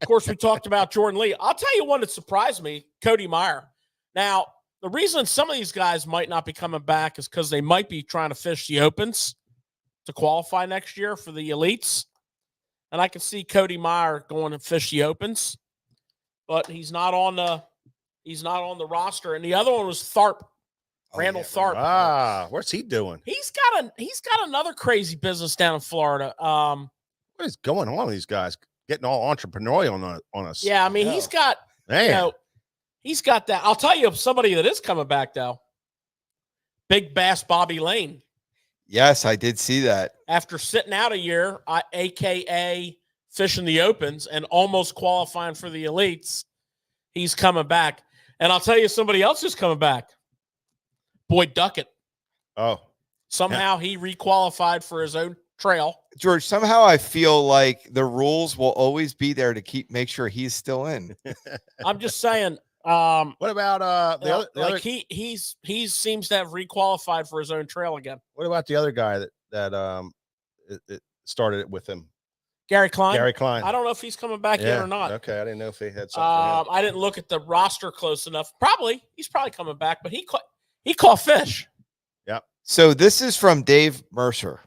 Of course, we talked about Jordan Lee. I'll tell you one that surprised me, Cody Meyer. Now, the reason some of these guys might not be coming back is because they might be trying to fish the Opens to qualify next year for the elites. And I can see Cody Meyer going to fish the Opens, but he's not on the roster. And the other one was Tharp, Randall Tharp. Ah, what's he doing? He's got another crazy business down in Florida. What is going on with these guys? Getting all entrepreneurial on us. Yeah, I mean, he's got Man. He's got that. I'll tell you somebody that is coming back though. Big Bass Bobby Lane. Yes, I did see that. After sitting out a year, aka fishing the Opens and almost qualifying for the elites, he's coming back. And I'll tell you somebody else who's coming back. Boyd Duckett. Oh. Somehow he requalified for his own trail. George, somehow I feel like the rules will always be there to make sure he's still in. I'm just saying. What about the other? He seems to have requalified for his own trail again. What about the other guy that it started it with him? Gary Klein. Gary Klein. I don't know if he's coming back in or not. Okay, I didn't know if he had something. I didn't look at the roster close enough. He's probably coming back, but he caught fish. Yep. So this is from Dave Mercer.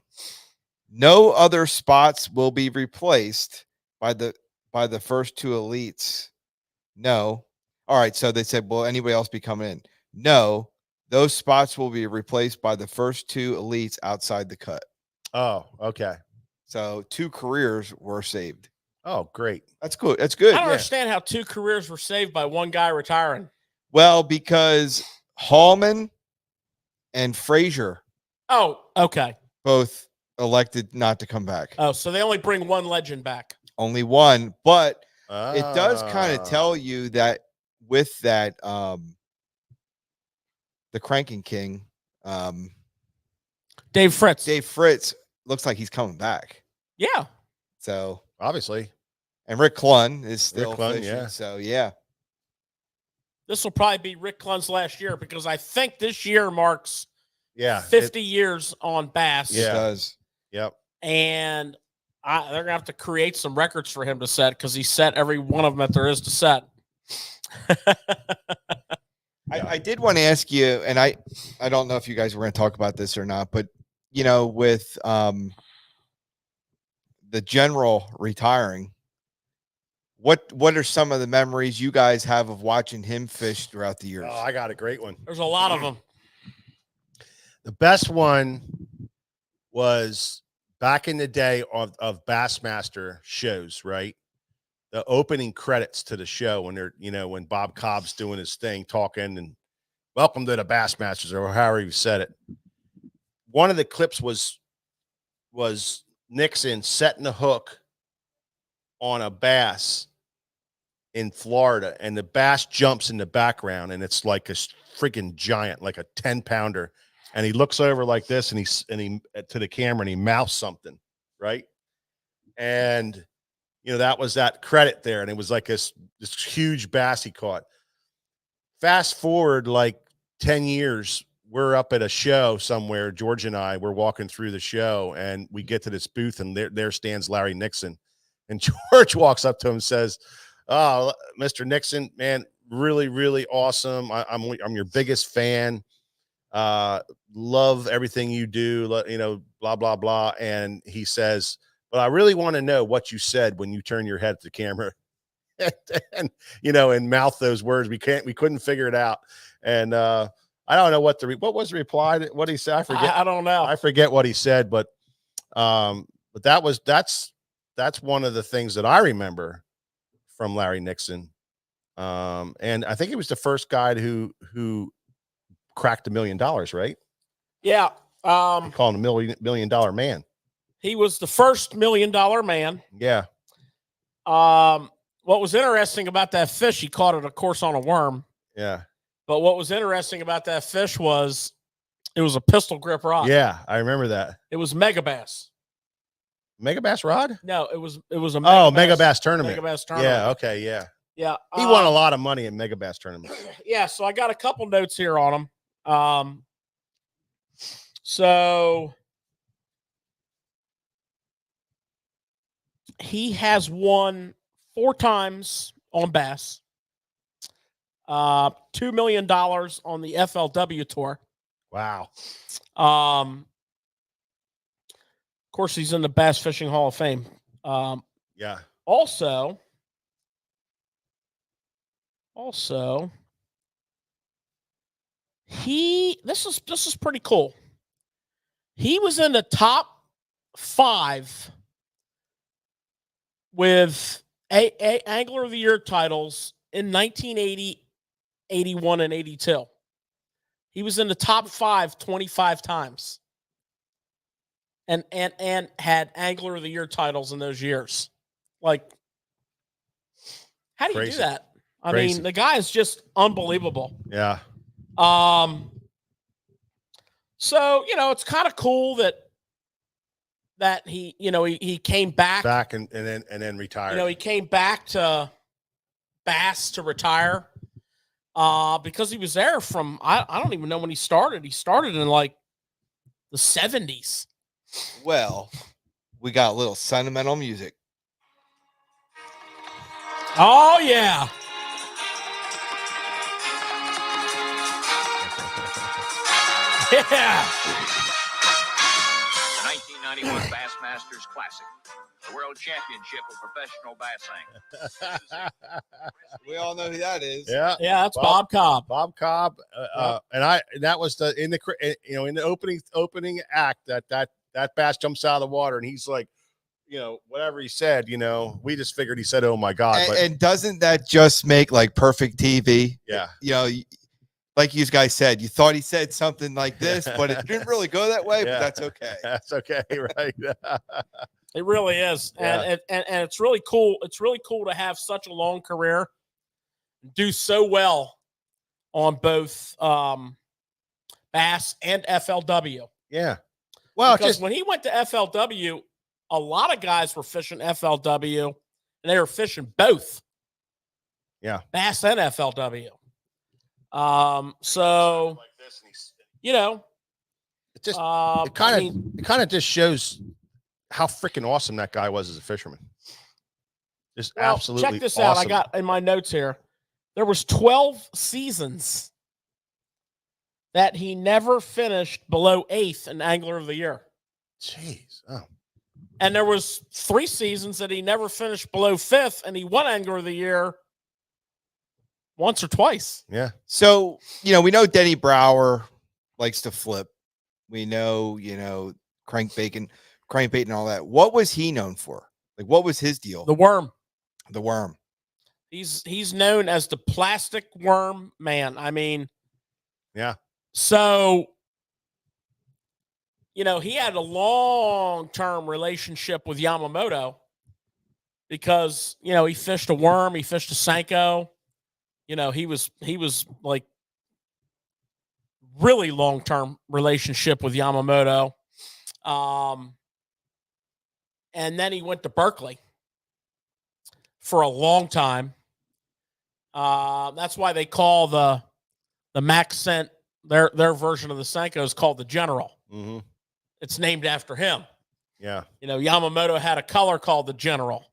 No other spots will be replaced by the first 2 elites. No. All right. So they said, will anybody else be coming in? No. Those spots will be replaced by the first 2 elites outside the cut. Oh, okay. So 2 careers were saved. Oh, great. That's good. That's good. I don't understand how 2 careers were saved by one guy retiring. Well, because Hallman and Frazier. Oh, okay. Both elected not to come back. Oh, so they only bring one legend back. Only one, but it does kind of tell you that with that, the Cranking King, Dave Fritz. Dave Fritz looks like he's coming back. Yeah. So obviously, And Rick Clunn is still Clunn, fishing. yeah. So yeah. This will probably be Rick Clunn's last year because I think this year marks Yeah. 50 years on bass. It Yeah. does. Yep. And they're going to have to create some records for him to set because he set every one of them that there is to set. I did want to ask you, and I don't know if you guys were going to talk about this or not, but with the general retiring, what are some of the memories you guys have of watching him fish throughout the years? Oh, I got a great one. There's a lot of them. The best one was back in the day of Bassmaster shows, right? The opening credits to the show when they're, when Bob Cobb's doing his thing, talking and welcome to the Bassmasters or however you said it. One of the clips was Nixon setting a hook on a bass in Florida, and the bass jumps in the background, and it's like a freaking giant, like a 10-pounder. And he looks over like this, and he to the camera, and he mouths something, right? And that was that credit there, and it was like this huge bass he caught. Fast forward like 10 years, we're up at a show somewhere. George and I were walking through the show, and we get to this booth, and there stands Larry Nixon, and George walks up to him and says, "Oh, Mr. Nixon, man, really, really awesome. I'm your biggest fan. Love everything you do, blah, blah, blah." And he says, "But I really want to know what you said when you turn your head to the camera and mouth those words. We couldn't figure it out." And I don't know what was the reply to what he said. I forget. I don't know. I forget what he said, but that's one of the things that I remember from Larry Nixon. And I think he was the first guy who cracked $1 million, right? Yeah. Called him $1 million man. He was the first $1 million man. Yeah. What was interesting about that fish, he caught it, of course, on a worm. Yeah. But what was interesting about that fish was it was a pistol grip rod. Yeah, I remember that. It was Megabass. Megabass rod? No, it was a Megabass tournament. Megabass tournament. Yeah, okay, yeah. Yeah. He won a lot of money in Megabass tournaments. Yeah, so I got a couple notes here on him. So he has won 4 times on bass. $2 million on the FLW tour. Wow. Of course, he's in the Bass Fishing Hall of Fame. Yeah. Also, this is pretty cool. He was in the top 5 with a Angler of the Year titles in 1980, 81, and 82. He was in the top 5 25 times. And had Angler of the Year titles in those years. Like, how do you do that? I mean, the guy is just unbelievable. Yeah. So, it's kind of cool that he, he came back and then retired. He came back to Bass to retire. Because he was there from I don't even know when he started. He started in like the 70s. Well, we got a little sentimental music. Oh yeah. Yeah. The 1991 Bassmasters Classic, the World Championship of Professional Bassing. We all know who that is. Yeah. Yeah, that's Bob Cobb. Bob Cobb. And that was in the opening act that bass jumps out of the water, and he's like, whatever he said, we just figured he said, "Oh my God." And doesn't that just make like perfect TV? Yeah. Like you guys said, you thought he said something like this, but it didn't really go that way, Yeah. but that's okay. That's okay, right? It really is. Yeah. And it's really cool. It's really cool to have such a long career, do so well on both Bass and FLW. Yeah. Well, because when he went to FLW, a lot of guys were fishing FLW and they were fishing both. Yeah. Bass and FLW. So you know, It just I mean, it kind of just shows how freaking awesome that guy was as a fisherman. Just well, absolutely. check this awesome. out. I got in my notes here. There was 12 seasons that he never finished below 8th in Angler of the Year. Jeez. Oh. And there was 3 seasons that he never finished below 5th, and he won Angler of the Year once or twice. Yeah. So, we know Denny Brower likes to flip. We know, crankbait and all that. What was he known for? Like, what was his deal? The worm. The worm. He's known as the plastic worm man. I mean, Yeah. So, he had a long-term relationship with Yamamoto because, he fished a worm, he fished a Senko. He was like really long-term relationship with Yamamoto. And then he went to Berkeley for a long time. That's why they call the Max Scent, their version of the Senko is called the General. Mm-hmm. It's named after him. Yeah. Yamamoto had a color called the General.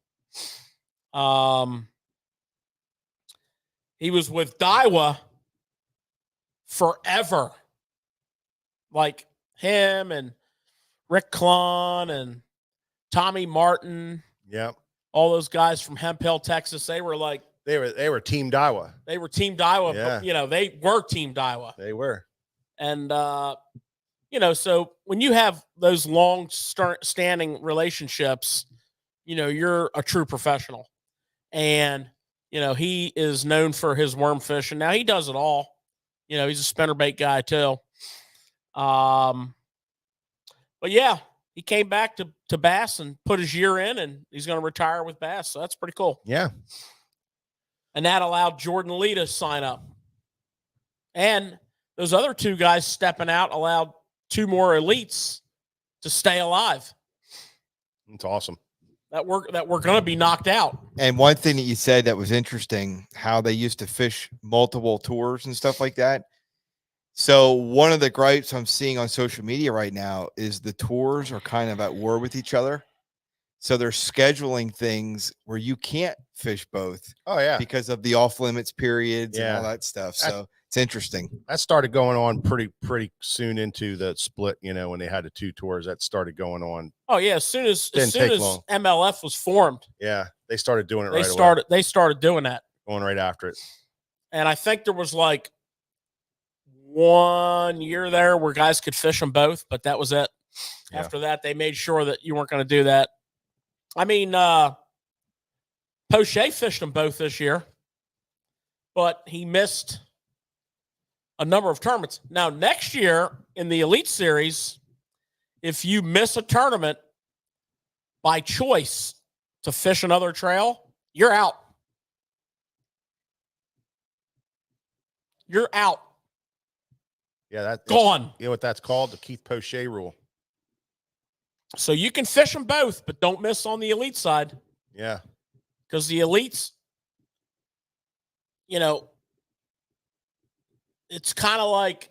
He was with Daiwa forever. Like him and Rick Klon and Tommy Martin. Yep. All those guys from Hemp Hill, Texas. They were like, they were Team Daiwa. They were Team Daiwa. Yeah. But, they were Team Daiwa. They were. And, so when you have those long standing relationships, you're a true professional. And, he is known for his worm fishing. Now he does it all. He's a spinnerbait guy too. But yeah, he came back to Bass and put his year in, and he's going to retire with Bass. So that's pretty cool. Yeah. And that allowed Jordan Lee to sign up. And those other 2 guys stepping out allowed 2 more elites to stay alive. It's awesome. That we're going to be knocked out. And one thing that you said that was interesting, how they used to fish multiple tours and stuff like that. So one of the gripes I'm seeing on social media right now is the tours are kind of at war with each other. So they're scheduling things where you can't fish both. Oh yeah. Because of the off limits periods and all Yeah. that stuff. So it's interesting. That started going on pretty soon into the split, when they had the 2 tours. That started going on. Oh yeah, as soon as long. MLF was formed, Yeah. They started doing it they away. They started doing that. Going right after it. And I think there was like 1 year there where guys could fish them both, but that was it. Yeah. After that, they made sure that you weren't going to do that. I mean, Poche fished them both this year, but he missed a number of tournaments. Now, next year in the Elite Series, if you miss a tournament by choice to fish another trail, you're out. You're out. Yeah, that's Gone. You know what that's called? The Keith Poche rule. So you can fish them both, but don't miss on the elite side. Yeah. Because the elites, it's kind of like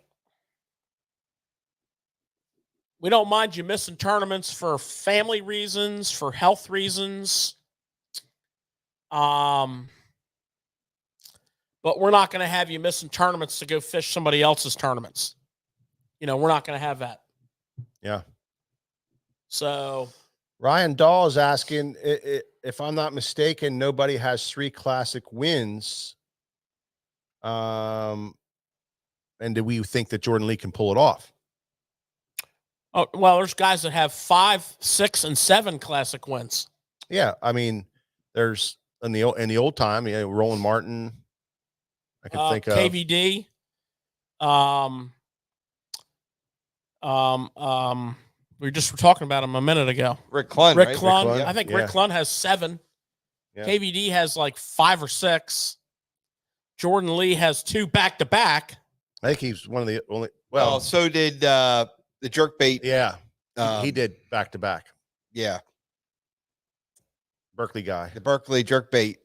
we don't mind you missing tournaments for family reasons, for health reasons. But we're not going to have you missing tournaments to go fish somebody else's tournaments. We're not going to have that. Yeah. So Ryan Dahl is asking, if I'm not mistaken, nobody has 3 classic wins. And do we think that Jordan Lee can pull it off? Oh, well, there's guys that have 5, 6, and 7 classic wins. Yeah. I mean, there's in the old time, Roland Martin. I can think of KVD. We were just talking about him a minute ago. Rick Klun. Rick right? Klun. Klun, I think yeah. Rick Klun has 7. Yeah. KVD has like 5 or 6. Jordan Lee has 2 back-to-back. I think he's one of the only. Well, Well, so did the jerkbait. yeah, he Um, did back to back. Yeah. Berkeley guy. The Berkeley jerkbait.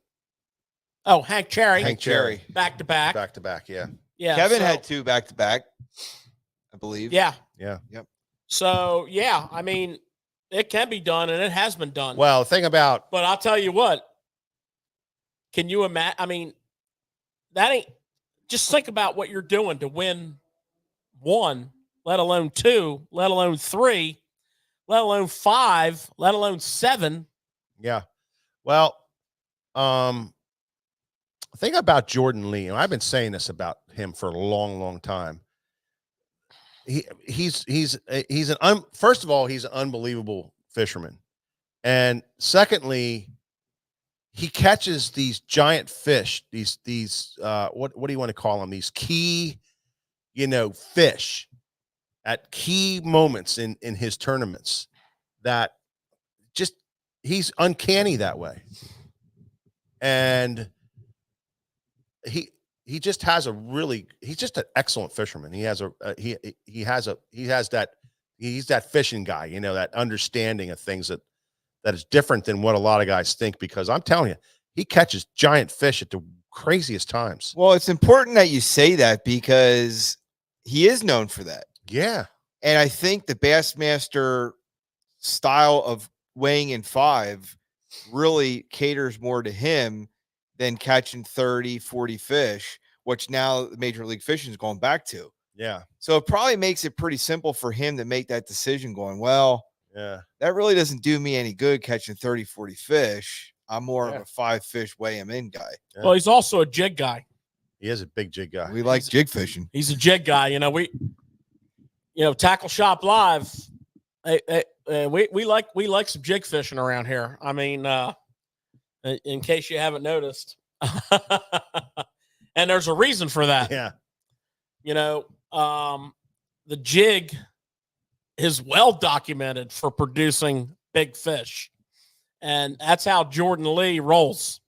Oh, Hank Cherry, Hank Cherry. back to back. Back to back. Yeah. Yeah, Kevin so- had 2 back to back, I believe. Yeah. Yeah. So yeah, I mean, it can be done, and it has been done. Well, the thing about But I'll tell you what. Can you imagine? I mean, that ain't. Just think about what you're doing to win 1, let alone 2, let alone 3, let alone 5, let alone 7. yeah. Well, the thing about Jordan Lee, and I've been saying this about him for a long, long time. He's first of all, he's an unbelievable fisherman. And secondly, he catches these giant fish, these what do you want to call them? These key, fish at key moments in his tournaments that just he's uncanny that way. And he just has he's just an excellent fisherman. He has he's that fishing guy, that understanding of things that is different than what a lot of guys think, because I'm telling you, he catches giant fish at the craziest times. Well, it's important that you say that because he is known for that. Yeah. And I think the Bassmaster style of weighing in 5 really caters more to him than catching 30, 40 fish, which now Major League Fishing is going back to. Yeah. So it probably makes it pretty simple for him to make that decision going, well, Yeah. that really doesn't do me any good catching 30, 40 fish. I'm more Yeah. of a 5 fish weigh him in guy. Yeah. Well, he's also a jig guy. He is a big jig guy. We like jig fishing. He's a jig guy. Tackle Shop Live. We like some jig fishing around here. I mean, in case you haven't noticed, and there's a reason for that. Yeah. The jig is well documented for producing big fish, and that's how Jordan Lee rolls.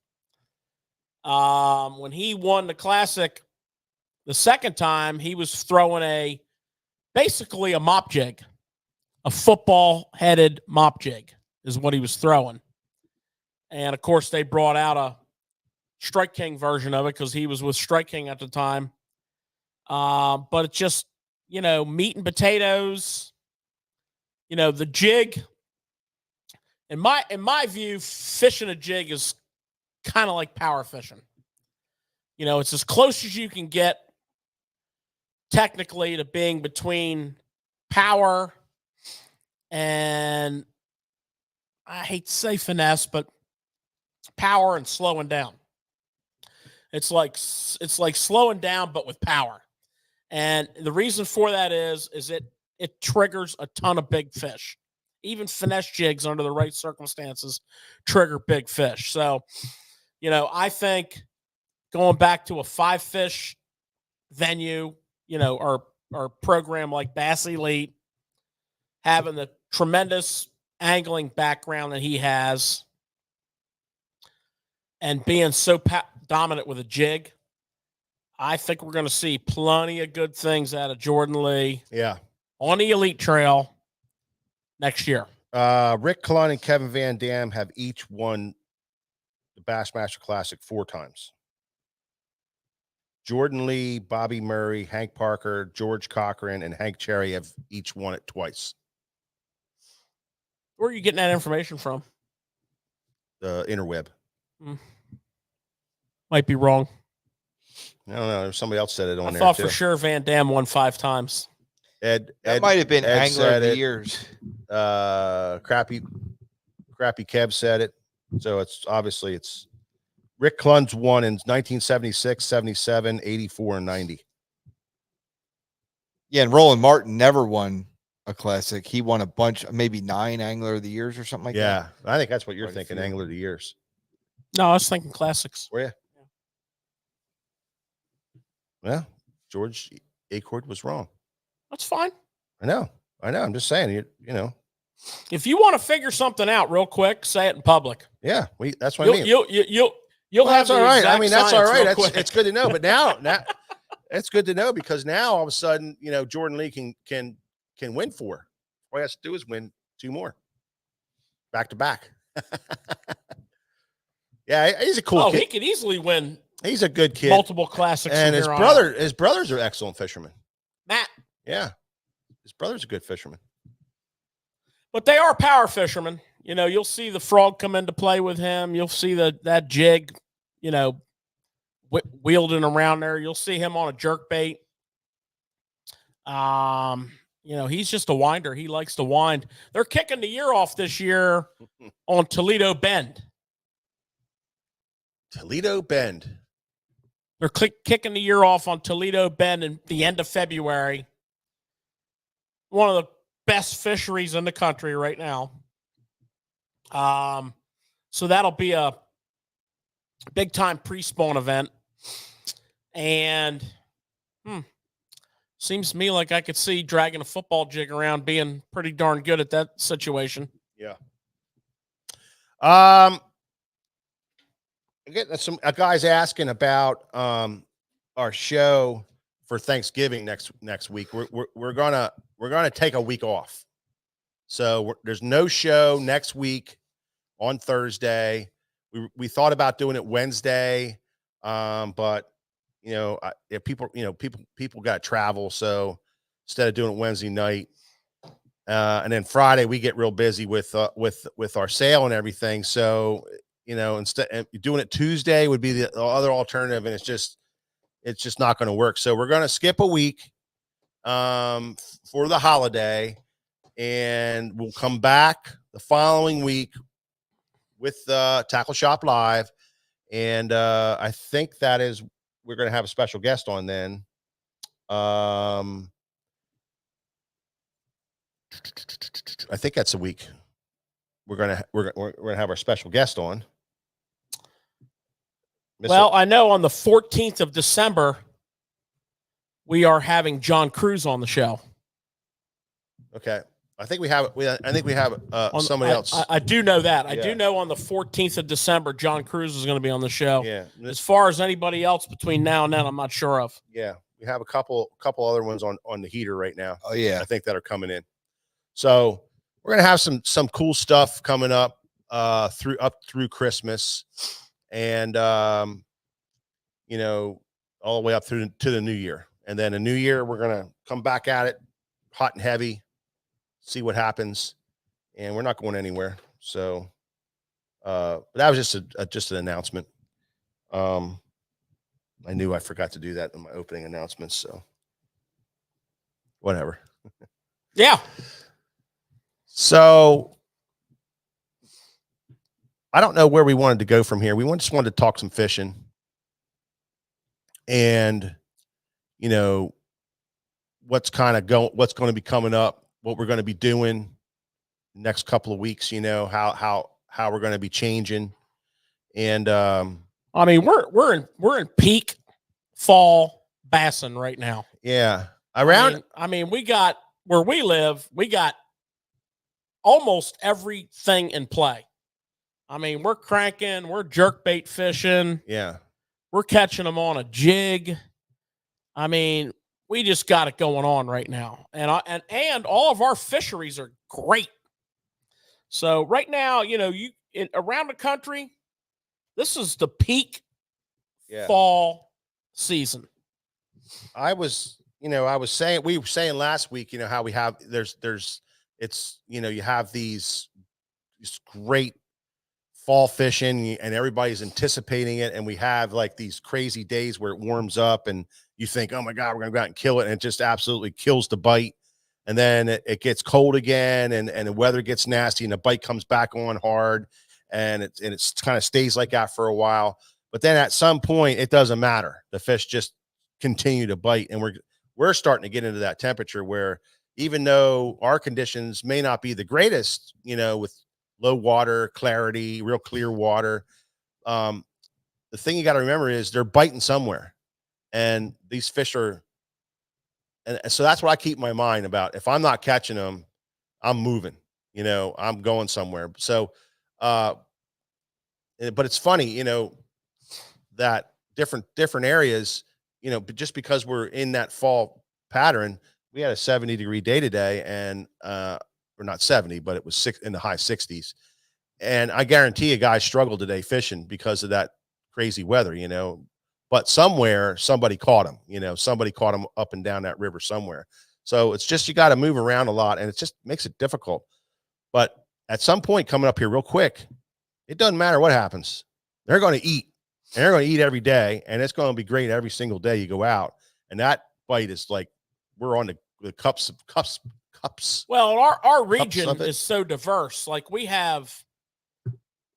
When he won the Classic the second time, he was throwing basically a mop jig, a football-headed mop jig is what he was throwing. And, of course, they brought out a Strike King version of it because he was with Strike King at the time. But it's just, meat and potatoes. The jig, in my view, fishing a jig is kind of like power fishing. It's as close as you can get technically to being between power and, I hate to say finesse, but power and slowing down. It's like slowing down, but with power. And the reason for that is it triggers a ton of big fish. Even finesse jigs under the right circumstances trigger big fish. So, I think going back to a 5-fish venue, or program like Bass Elite, having the tremendous angling background that he has, and being so dominant with a jig, I think we're going to see plenty of good things out of Jordan Lee. Yeah. On the Elite Trail next year. Rick Clunn and Kevin Van Dam have each won the Bassmaster Classic 4 times. Jordan Lee, Bobby Murray, Hank Parker, George Cochran, and Hank Cherry have each won it twice. Where are you getting that information from? The interweb. Might be wrong. I don't know. Somebody else said it on I there. thought too. for sure Van Dam won 5 times. That might have been Ed Angler said of the it. Years. Crappy Kev said it. So it's Rick Clunn's won in 1976, 77, 84, and 90. Yeah, and Roland Martin never won a Classic. He won a bunch, maybe 9 Angler of the Years or something like that. Yeah, I think that's what you're Quite a thinking, few. Angler of the Years. No, I was thinking Classics. Were you? Yeah, George Acord was wrong. That's fine. I know. I'm just saying, you know. If you want to figure something out real quick, say it in public. Yeah, that's what I mean. You'll have That's all the right. I exact mean, that's all science right. real quick. It's good to know. But now it's good to know, because now all of a sudden, Jordan Lee can win 4. All he has to do is win 2 more back to back. Yeah, he's a cool Oh, kid. he could easily win He's a good kid. multiple classics. And from his here on brothers are excellent fishermen. out. Matt, Yeah. His brother's a good fisherman. but they are power fishermen. You know, you'll see the frog come into play with him. You'll see that jig, you know, wielding around there. You'll see him on a jerk bait. You know, he's just a winder. He likes to wind. They're kicking the year off this year on Toledo Bend. Toledo Bend. They're kicking the year off on Toledo Bend in the end of February. One of the best fisheries in the country right now. So that'll be a big time pre-spawn event. And seems to me like I could see dragging a football jig around being pretty darn good at that situation. Yeah. I get some guys asking about our show for Thanksgiving next week. We're gonna take a week off, so there's no show next week on Thursday. We thought about doing it Wednesday, but people got to travel, so instead of doing it Wednesday night, and then Friday we get real busy with our sale and everything. So instead doing it Tuesday would be the other alternative, and it's just not going to work. So we're going to skip a week for the holiday, and we'll come back the following week with Tackle Shop Live. And I think we're going to have a special guest on then. I think that's a week. We're gonna have our special guest on. Well, I know on the 14th of December, we are having John Cruz on the show. Okay. I think we have somebody else. I do know that. I Yeah. do know on the 14th of December, John Cruz is going to be on the show. Yeah. As far as anybody else between now and then, I'm not sure of. Yeah. We have a couple other ones on the heater right now. Oh yeah. I think that are coming in. So we're gonna have some cool stuff coming up through Christmas, and all the way up to the new year. And then the new year, we're gonna come back at it hot and heavy, see what happens, and we're not going anywhere. So that was just an announcement. I knew I forgot to do that in my opening announcements, so whatever. Yeah. So I don't know where we wanted to go from here. We just wanted to talk some fishing, and what's going to be coming up, what we're going to be doing next couple of weeks. How we're going to be changing, and I mean, we're in peak fall bassing right now. yeah, I mean, we got where we live, we got almost everything in play. I mean, we're cranking, we're jerkbait fishing, yeah, we're catching them on a jig. I mean, we just got it going on right now, and all of our fisheries are great. So right now, around the country, this is the peak fall season. we were saying last week, how we have you have these great fall fishing, and everybody's anticipating it, and we have like these crazy days where it warms up and you think, oh my God, we're gonna go out and kill it, and it just absolutely kills the bite. And then it gets cold again, and the weather gets nasty, and the bite comes back on hard, and it's kind of stays like that for a while. But then at some point, it doesn't matter. The fish just continue to bite, and we're starting to get into that temperature where, even though our conditions may not be the greatest, with low water, clarity, real clear water, the thing you got to remember is they're biting somewhere, and these fish are. And so that's what I keep my mind about. If I'm not catching them, I'm moving, I'm going somewhere. So, but it's funny, that different areas, but just because we're in that fall pattern, we had a 70-degree day today, and or not 70, but it was in the high 60s. And I guarantee a guy struggled today fishing because of that crazy weather, but somewhere somebody caught him, somebody caught him up and down that river somewhere. So it's just, you got to move around a lot, and it just makes it difficult. But at some point coming up here real quick, it doesn't matter what happens. They're going to eat, and they're going to eat every day. And it's going to be great every single day you go out. And that bite is like, we're on the cups. Well, our region of it. is so diverse. Like we have,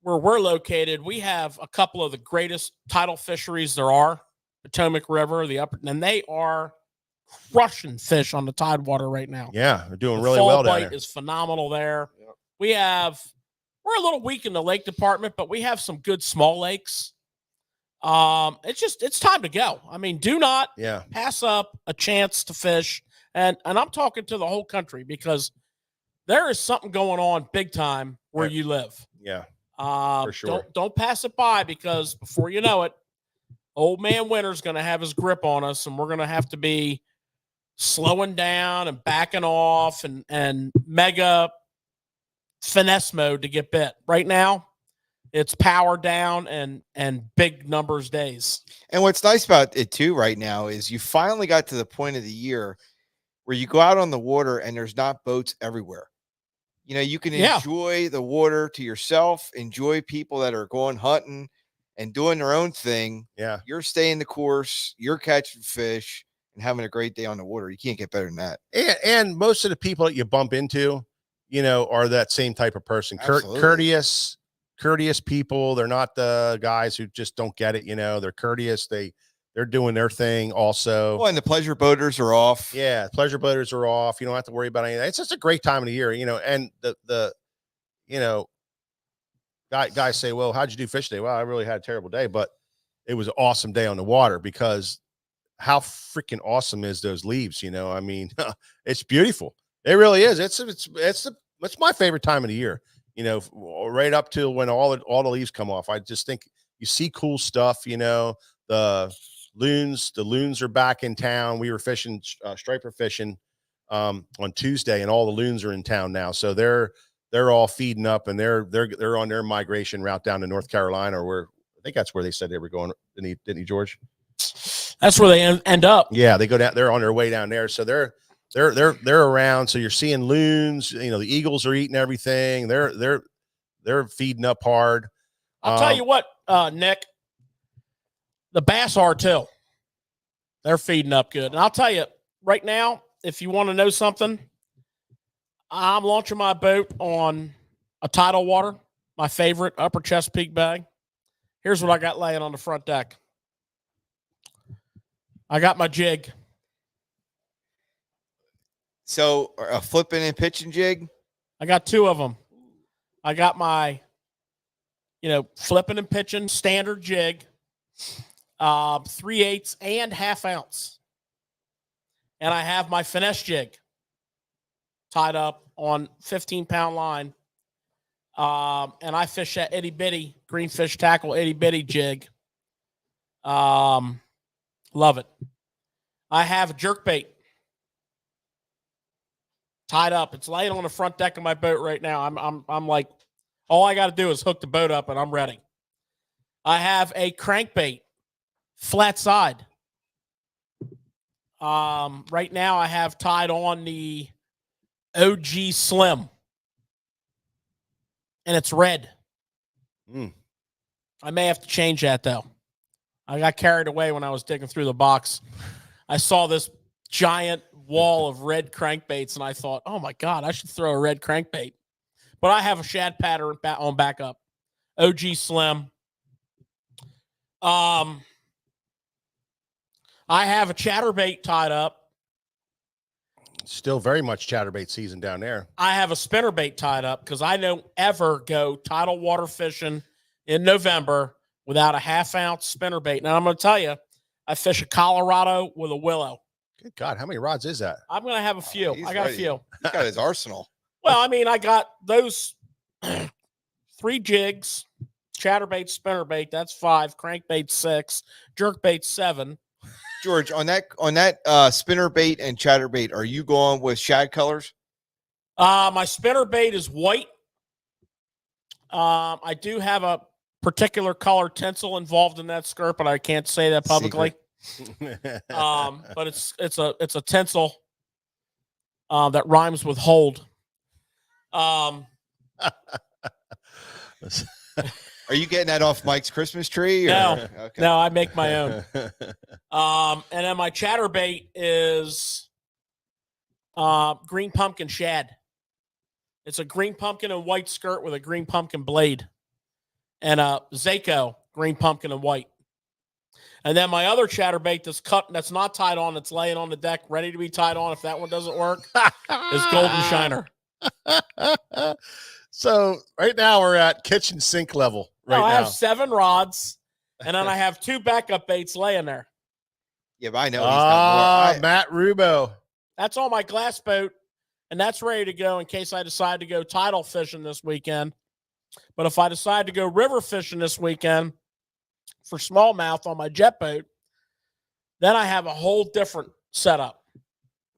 where we're located, we have a couple of the greatest tidal fisheries there are, Potomac River, and they are crushing fish on the tidewater right now. Yeah, they're doing The really fall well down bite there. is phenomenal there. Yep. We're a little weak in the lake department, but we have some good small lakes. It's time to go. I mean, do not Yeah. pass up a chance to fish. And I'm talking to the whole country, because there is something going on big time where Right. you live. Yeah. For sure. Don't pass it by, because before you know it, old man winter's going to have his grip on us, and we're going to have to be slowing down and backing off and mega finesse mode to get bit. Right now, it's power down and big numbers days. And what's nice about it too right now is you finally got to the point of the year where you go out on the water and there's not boats everywhere. You can Yeah. enjoy the water to yourself, enjoy people that are going hunting and doing their own thing. Yeah. You're staying the course, you're catching fish and having a great day on the water. You can't get better than that. And most of the people that you bump into, are that same type of person. Absolutely. Courteous people. They're not the guys who just don't get it. They're courteous. They're doing their thing also. Well, and the pleasure boaters are off. Yeah. Pleasure boaters are off. You don't have to worry about anything. It's just a great time of the year, and the guys say, well, how'd you do fish today? Well, I really had a terrible day, but it was an awesome day on the water, because how freaking awesome is those leaves? I mean, it's beautiful. It really is. It's my favorite time of the year, right up to when all the leaves come off. I just think you see cool stuff, the loons are back in town. We were fishing, striper fishing, on Tuesday, and all the loons are in town now. So they're all feeding up, and they're on their migration route down to North Carolina, or I think that's where they said they were going. Didn't he, George? That's where they end up. Yeah, they go down. They're on their way down there, so they're around. So you're seeing loons. The eagles are eating everything. They're feeding up hard. I'll tell you what, Nick, the bass are too. They're feeding up good. And I'll tell you right now, if you want to know something, I'm launching my boat on a tidal water, my favorite, Upper Chesapeake Bay. Here's what I got laying on the front deck. I got my jig. So a flipping and pitching jig. I got two of them. I got my, flipping and pitching standard jig, 3/8 and 1/2 ounce. And I have my finesse jig tied up on 15-pound line. And I fish that itty bitty greenfish tackle, itty bitty jig. Love it. I have a jerkbait tied up. It's laying on the front deck of my boat right now. I'm like, all I got to do is hook the boat up and I'm ready. I have a crankbait, flat side. Right now I have tied on the OG Slim, and it's red. I may have to change that though. I got carried away when I was digging through the box. I saw this giant wall of red crankbaits, and I thought, oh my God, I should throw a red crankbait. But I have a shad pattern on backup. OG Slim. I have a chatterbait tied up. Still very much chatterbait season down there. I have a spinnerbait tied up because I don't ever go tidal water fishing in November without a 1/2 ounce spinnerbait. Now I'm going to tell you, I fish a Colorado with a willow. Good God, how many rods is that? I'm going to have a few. He's I got ready. a few. He's got his arsenal. Well, I mean, I got those 3 jigs, chatterbait, spinnerbait. That's 5. Crankbait 6. Jerkbait 7. George, on that spinnerbait and chatterbait, are you going with shad colors? My spinnerbait is white I do have a particular color tinsel involved in that skirt, but I can't say that publicly. But it's a tinsel that rhymes with hold. Are you getting that off Mike's Christmas tree? Or? No. Okay. No, I make my own. And then my chatterbait is green pumpkin shad. It's a green pumpkin and white skirt with a green pumpkin blade, and a Zako green pumpkin and white. And then my other chatterbait that's cut, that's not tied on, that's laying on the deck, ready to be tied on if that one doesn't work, is Golden Shiner. So right now we're at kitchen sink level. Right No, I now. have 7 rods, and then I have 2 backup baits laying there. Yeah, but I know he's got more. Matt Rubo. That's on my glass boat, and that's ready to go in case I decide to go tidal fishing this weekend. But if I decide to go river fishing this weekend for smallmouth on my jet boat, then I have a whole different setup.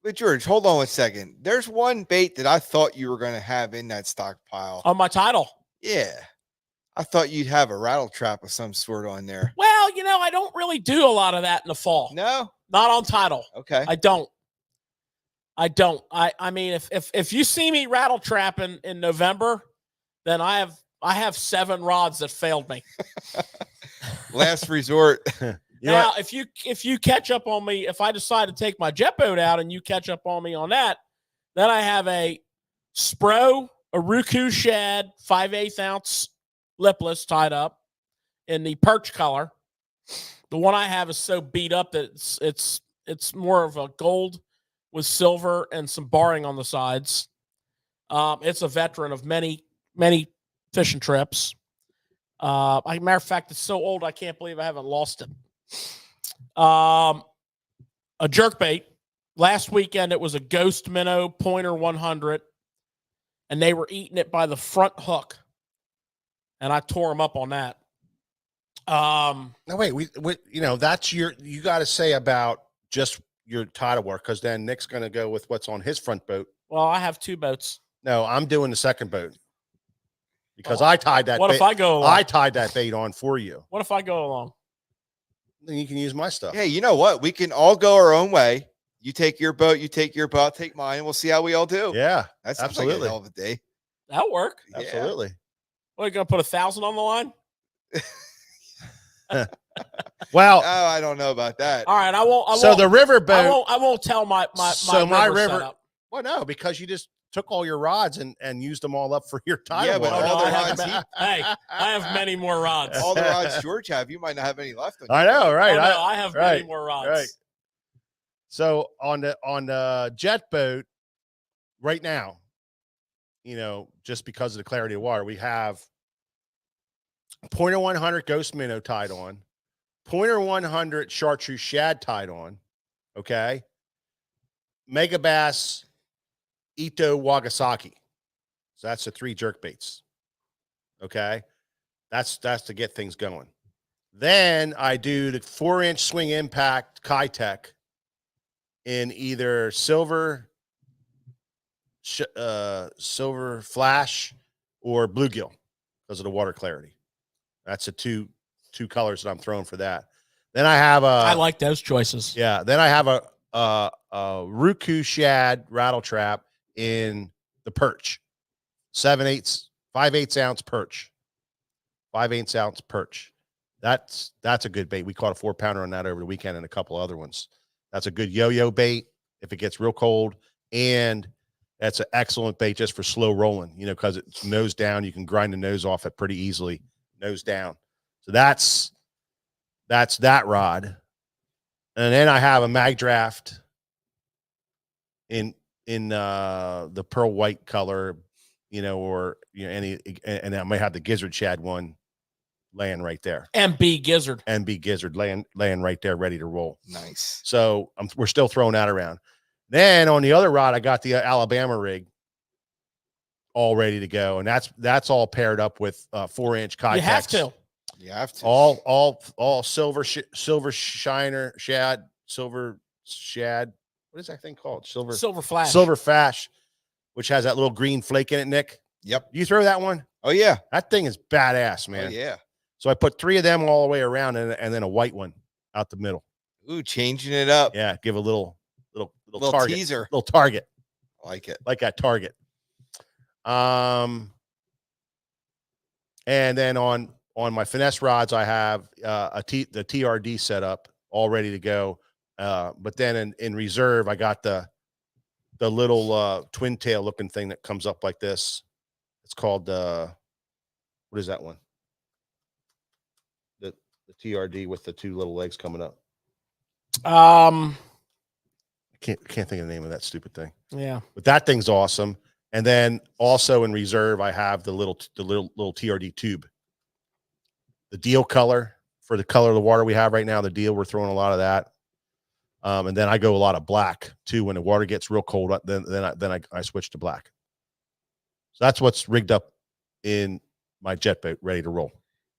But George, hold on 1 second. There's one bait that I thought you were going to have in that stockpile. On my tidal. Yeah. I thought you'd have a rattle trap of some sort on there. Well, I don't really do a lot of that in the fall. No? Not on tidal. Okay. I don't. I mean, if you see me rattle trapping in November, then I have 7 rods that failed me. Last resort. Now, if you catch up on me, if I decide to take my jet boat out and you catch up on me on that, then I have a Spro, a Roku shad, 5/8 ounce lipless tied up in the perch color. The one I have is so beat up that it's more of a gold with silver and some barring on the sides. It's a veteran of many fishing trips. Matter of fact, it's so old I can't believe I haven't lost it. A jerkbait. Last weekend it was a Ghost Minnow Pointer 100, and they were eating it by the front hook, and I tore them up on that. No, wait. We that's you got to say about just your tidal work, because then Nick's going to go with what's on his front boat. Well, I have 2 boats. No, I'm doing the second boat because I tied that. What if I go along? I tied that bait on for you. What if I go along? Then you can use my stuff. Hey, you know what? We can all go our own way. You take your boat, I'll take mine, and we'll see how we all do. Yeah, That's absolutely. Like a hell of a day. That'll work. Yeah. Absolutely. What, are you going to put 1,000 on the line? Well, Oh, I don't know about that. All right, I won't. so the river boat. I won't tell my river setup. Well, no, because you just took all your rods and used them all up for your tidal. Yeah, but work. all the I have rods hey, I have many more rods. all the rods George have, you might not have any left on I your know, boat. right? Oh, no, I have many right, more rods. right. So on the jet boat right now, just because of the clarity of water, we have Pointer 100 Ghost Minnow tied on, Pointer 100 Chartreuse Shad tied on, okay, Mega Bass Ito Wagasaki. So that's the 3 jerk baits. Okay, that's to get things going. Then I do the 4-inch Swing Impact Kitech in either silver flash or bluegill because of the water clarity. That's the two colors that I'm throwing for that. Then I have I like those choices. yeah. Then I have a Roku shad rattle trap in the perch, 5/8 ounce perch, 5/8 ounce perch. That's a good bait. We caught a 4-pounder on that over the weekend and a couple other ones. That's a good yo-yo bait if it gets real cold, and that's an excellent bait just for slow rolling. Because it's nose down, you can grind the nose off it pretty easily, nose down. So that's that rod. And then I have a Mag Draft in the pearl white color, or any, and I might have the Gizzard Shad one laying right there. MB Gizzard. MB Gizzard laying right there, ready to roll. Nice. So we're still throwing that around. Then on the other rod, I got the Alabama rig all ready to go, and that's all paired up with 4-inch Kitex. You have to. You have to. All silver shiner shad, silver shad. What is that thing called? Silver Flash. Silver Flash, which has that little green flake in it. Nick, Yep. you throw that one? Oh yeah. That thing is badass, man. Oh yeah. So I put 3 of them all the way around and then a white one out the middle. Ooh, changing it up. Yeah, give a little Little target. teaser. Little target. I like it. Like that target. And then on my finesse rods, I have the TRD set up all ready to go. But then in reserve, I got the little twin tail looking thing that comes up like this. It's called what is that one? The TRD with the 2 little legs coming up. I can't think of the name of that stupid thing. Yeah. But that thing's awesome. And then also in reserve, I have the little TRD tube. The deal color for the color of the water we have right now. The deal, we're throwing a lot of that. And then I go a lot of black too. When the water gets real cold, then I switch to black. So that's what's rigged up in my jet boat, ready to roll.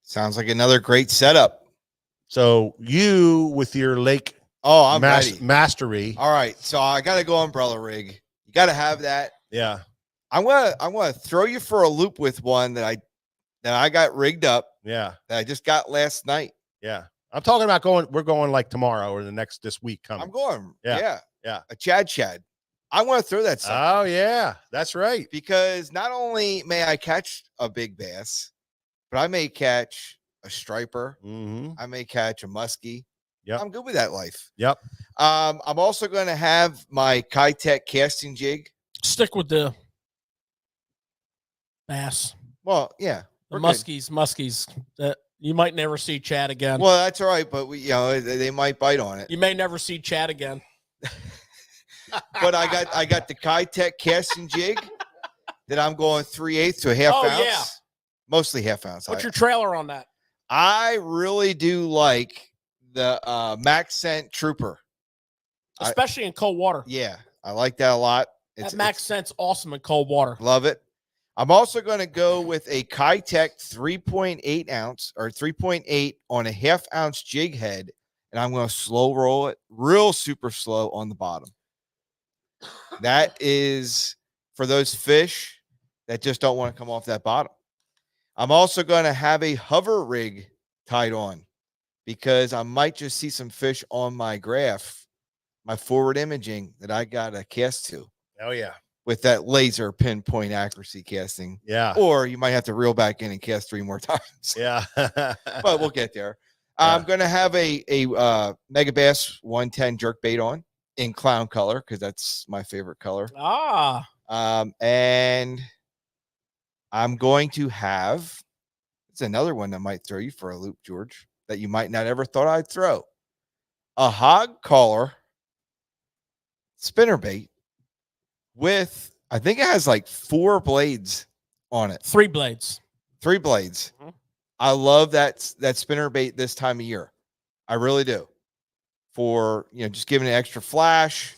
Sounds like another great setup. So you with your lake I'm ready. mastery. All right. So I got to go umbrella rig. You got to have that. Yeah. I'm going to throw you for a loop with one that I got rigged up Yeah. that I just got last night. Yeah. I'm talking about we're going like tomorrow or this week coming. I'm going. Yeah. Yeah. A Chad. I want to throw that stuff. Oh yeah. That's right. Because not only may I catch a big bass, but I may catch a striper. Mm-hmm. I may catch a muskie. Yep. I'm good with that life. Yep. I'm also going to have my Kitech casting jig. Stick with the bass. Well, yeah. The we're good. muskies. That you might never see Chad again. Well, that's all right, but they might bite on it. You may never see Chad again. But I got the Kitech casting jig that I'm going 3/8 to a half Oh, ounce. yeah. Mostly half ounce. What's your trailer on that? I really do like the Maxcent Trooper. Especially in cold water. Yeah, I like that a lot. That Maxcent's awesome in cold water. Love it. I'm also going to go with a Kitech 3.8 ounce or 3.8 on a half ounce jig head, and I'm going to slow roll it real super slow on the bottom. That is for those fish that just don't want to come off that bottom. I'm also going to have a hover rig tied on because I might just see some fish on my graph, my forward imaging that I got to cast to. Oh yeah. With that laser pinpoint accuracy casting. Yeah. Or you might have to reel back in and cast 3 more times. Yeah. But we'll get there. Yeah. I'm going to have a Mega Bass 110 jerk bait on in clown color because that's my favorite color. Ah. And I'm going to have, it's another one that might throw you for a loop, George, that you might not ever thought I'd throw. A hog collar spinnerbait with, I think it has like 4 blades on it. 3 blades. 3 blades. Mhm. I love that spinnerbait this time of year. I really do. For, just giving it extra flash.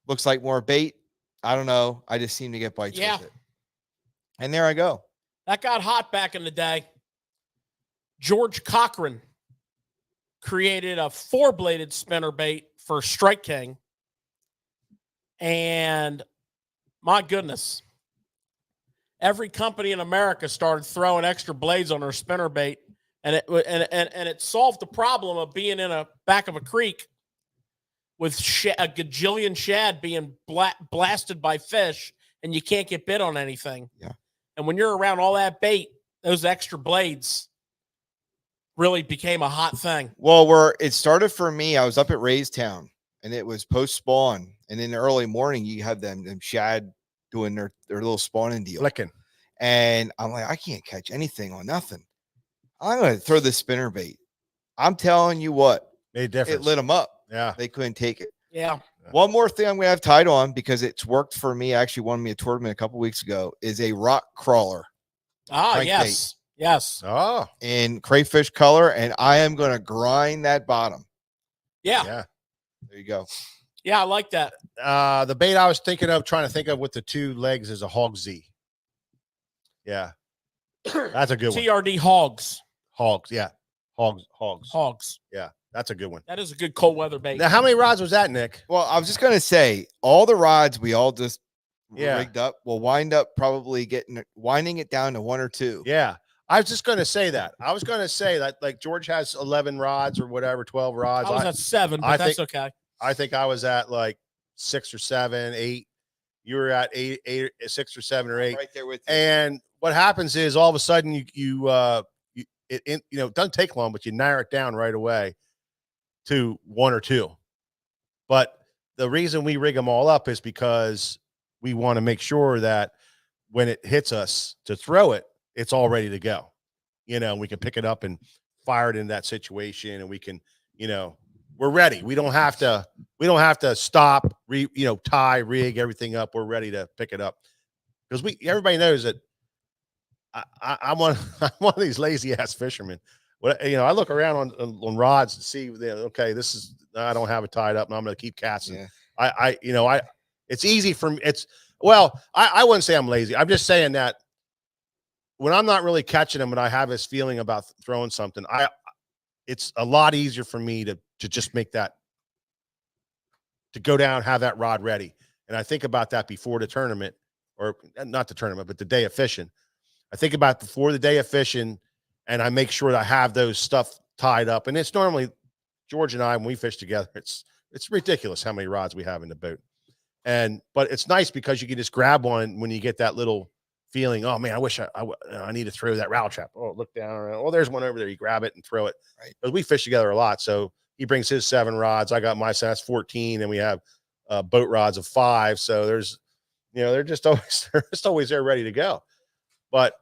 Looks like more bait. I don't know. I just seem to get bites Yeah. with it. And there I go. That got hot back in the day. George Cochran created a 4-bladed spinnerbait for Strike King. And my goodness, every company in America started throwing extra blades on their spinnerbait, and it solved the problem of being in a back of a creek with a gajillion shad being blasted by fish, and you can't get bit on anything. Yeah. And when you're around all that bait, those extra blades really became a hot thing. Well, where it started for me, I was up at Raystown, and it was post spawn, and in the early morning, you have them shad doing their little spawning deal. Flicking. And I'm like, I can't catch anything on nothing. I'm going to throw this spinnerbait. I'm telling you what, Made a difference. it lit them up. Yeah. They couldn't take it. Yeah. One more thing I'm going to have tied on because it's worked for me. Actually won me a tournament a couple weeks ago is a rock crawler Ah, Crankbait. yes. Yes. Oh. in crayfish color. And I am going to grind that bottom. Yeah. Yeah. There you go. Yeah, I like that. The bait I was trying to think of with the 2 legs is a hog Z. Yeah. That's a good one. TRD hogs. Hogs. Yeah. Hogs. Hogs. Yeah. That's a good one. That is a good cold weather bait. Now, how many rods was that, Nick? Well, I was just going to say all the rods we Yeah. rigged up. We'll wind up probably winding it down to 1 or 2. Yeah. I was just going to say that. I was going to say that, like, George has 11 rods or whatever, 12 rods. I was at 7, but I that's think- okay. I think I was at like 6 or 7, 8. You were at 6 or 7 or 8. Right there with you. And what happens is all of a sudden it doesn't take long, but you narrow it down right away to 1 or 2. But the reason we rig them all up is because we want to make sure that when it hits us to throw it, it's all ready to go. We can pick it up and fire it in that situation, and we can, we're ready. We don't have to stop, tie, rig everything up. We're ready to pick it up because everybody knows that I'm one of these lazy ass fishermen. I look around on rods to see, okay, I don't have it tied up, and I'm going to keep casting. Yeah. It's easy for me. I wouldn't say I'm lazy. I'm just saying that when I'm not really catching them and I have this feeling about throwing something, it's a lot easier for me to just make that, to go down, have that rod ready. And I think about that before the tournament, or not the tournament, but the day of fishing. I think about before the day of fishing, and I make sure that I have those stuff tied up. And it's normally George and I, when we fish together, it's ridiculous how many rods we have in the boat. But it's nice because you can just grab one when you get that little feeling, oh man, I wish I need to throw that rattle trap. Oh, look down. Oh, there's one over there. You grab it and throw it. Right. Because we fish together a lot. So he brings his 7 rods. I got my 14, and we have boat rods of 5. So there's, they're just always there ready to go. But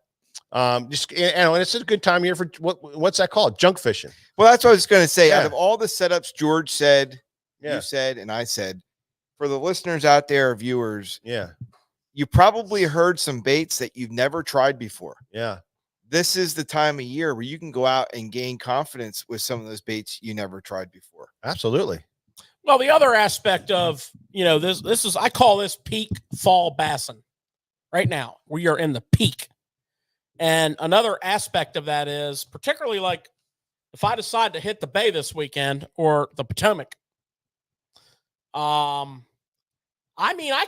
and it's a good time here for what's that called? Junk fishing. Well, that's what I was going to say. Yeah. Out of all the setups George said, Yeah. you said, and I said, for the listeners out there, viewers, Yeah. you probably heard some baits that you've never tried before. Yeah. This is the time of year where you can go out and gain confidence with some of those baits you never tried before. Absolutely. Well, the other aspect of, this is, I call this peak fall bassing right now. We are in the peak. And another aspect of that is, particularly like if I decide to hit the bay this weekend or the Potomac, I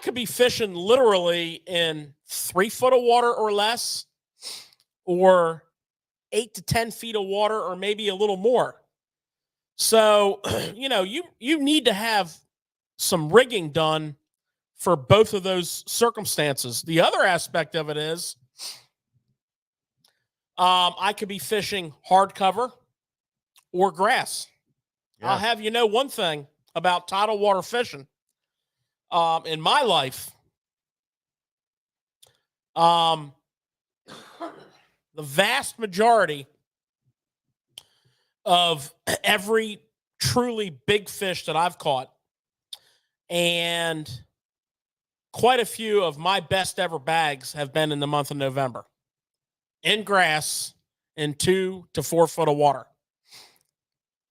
could be fishing literally in 3 foot of water or less, or 8 to 10 feet of water, or maybe a little more. So, you need to have some rigging done for both of those circumstances. The other aspect of it is, I could be fishing hardcover or grass. Yeah. I'll have one thing about tidal water fishing. In my life, the vast majority of every truly big fish that I've caught, and quite a few of my best ever bags have been in the month of November, in grass, in 2 to 4 foot of water.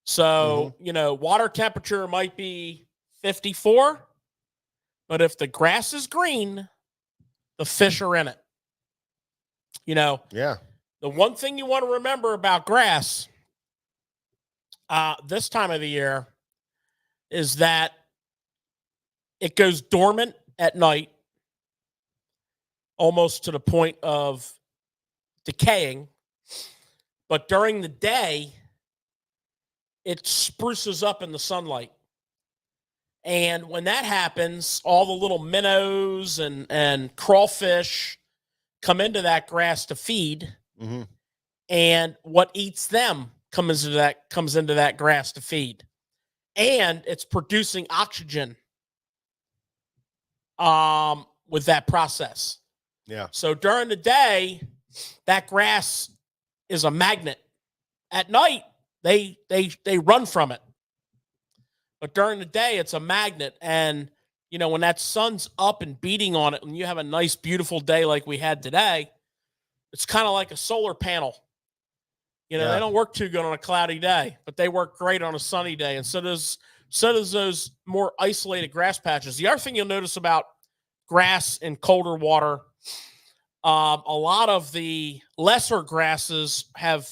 So, water temperature might be 54, but if the grass is green, the fish are in it. Yeah. The one thing you want to remember about grass this time of the year is that it goes dormant at night, almost to the point of decaying. But during the day, it spruces up in the sunlight. And when that happens, all the little minnows and crawfish come into that grass to feed. Mm-hmm. And what eats them comes into that grass to feed. And it's producing oxygen with that process. Yeah. So during the day, that grass is a magnet. At night, they run from it. But during the day, it's a magnet. And, when that sun's up and beating on it, and you have a nice, beautiful day like we had today, it's kind of like a solar panel. They don't work too good on a cloudy day, but they work great on a sunny day. And so does those more isolated grass patches. The other thing you'll notice about grass in colder water, a lot of the lesser grasses have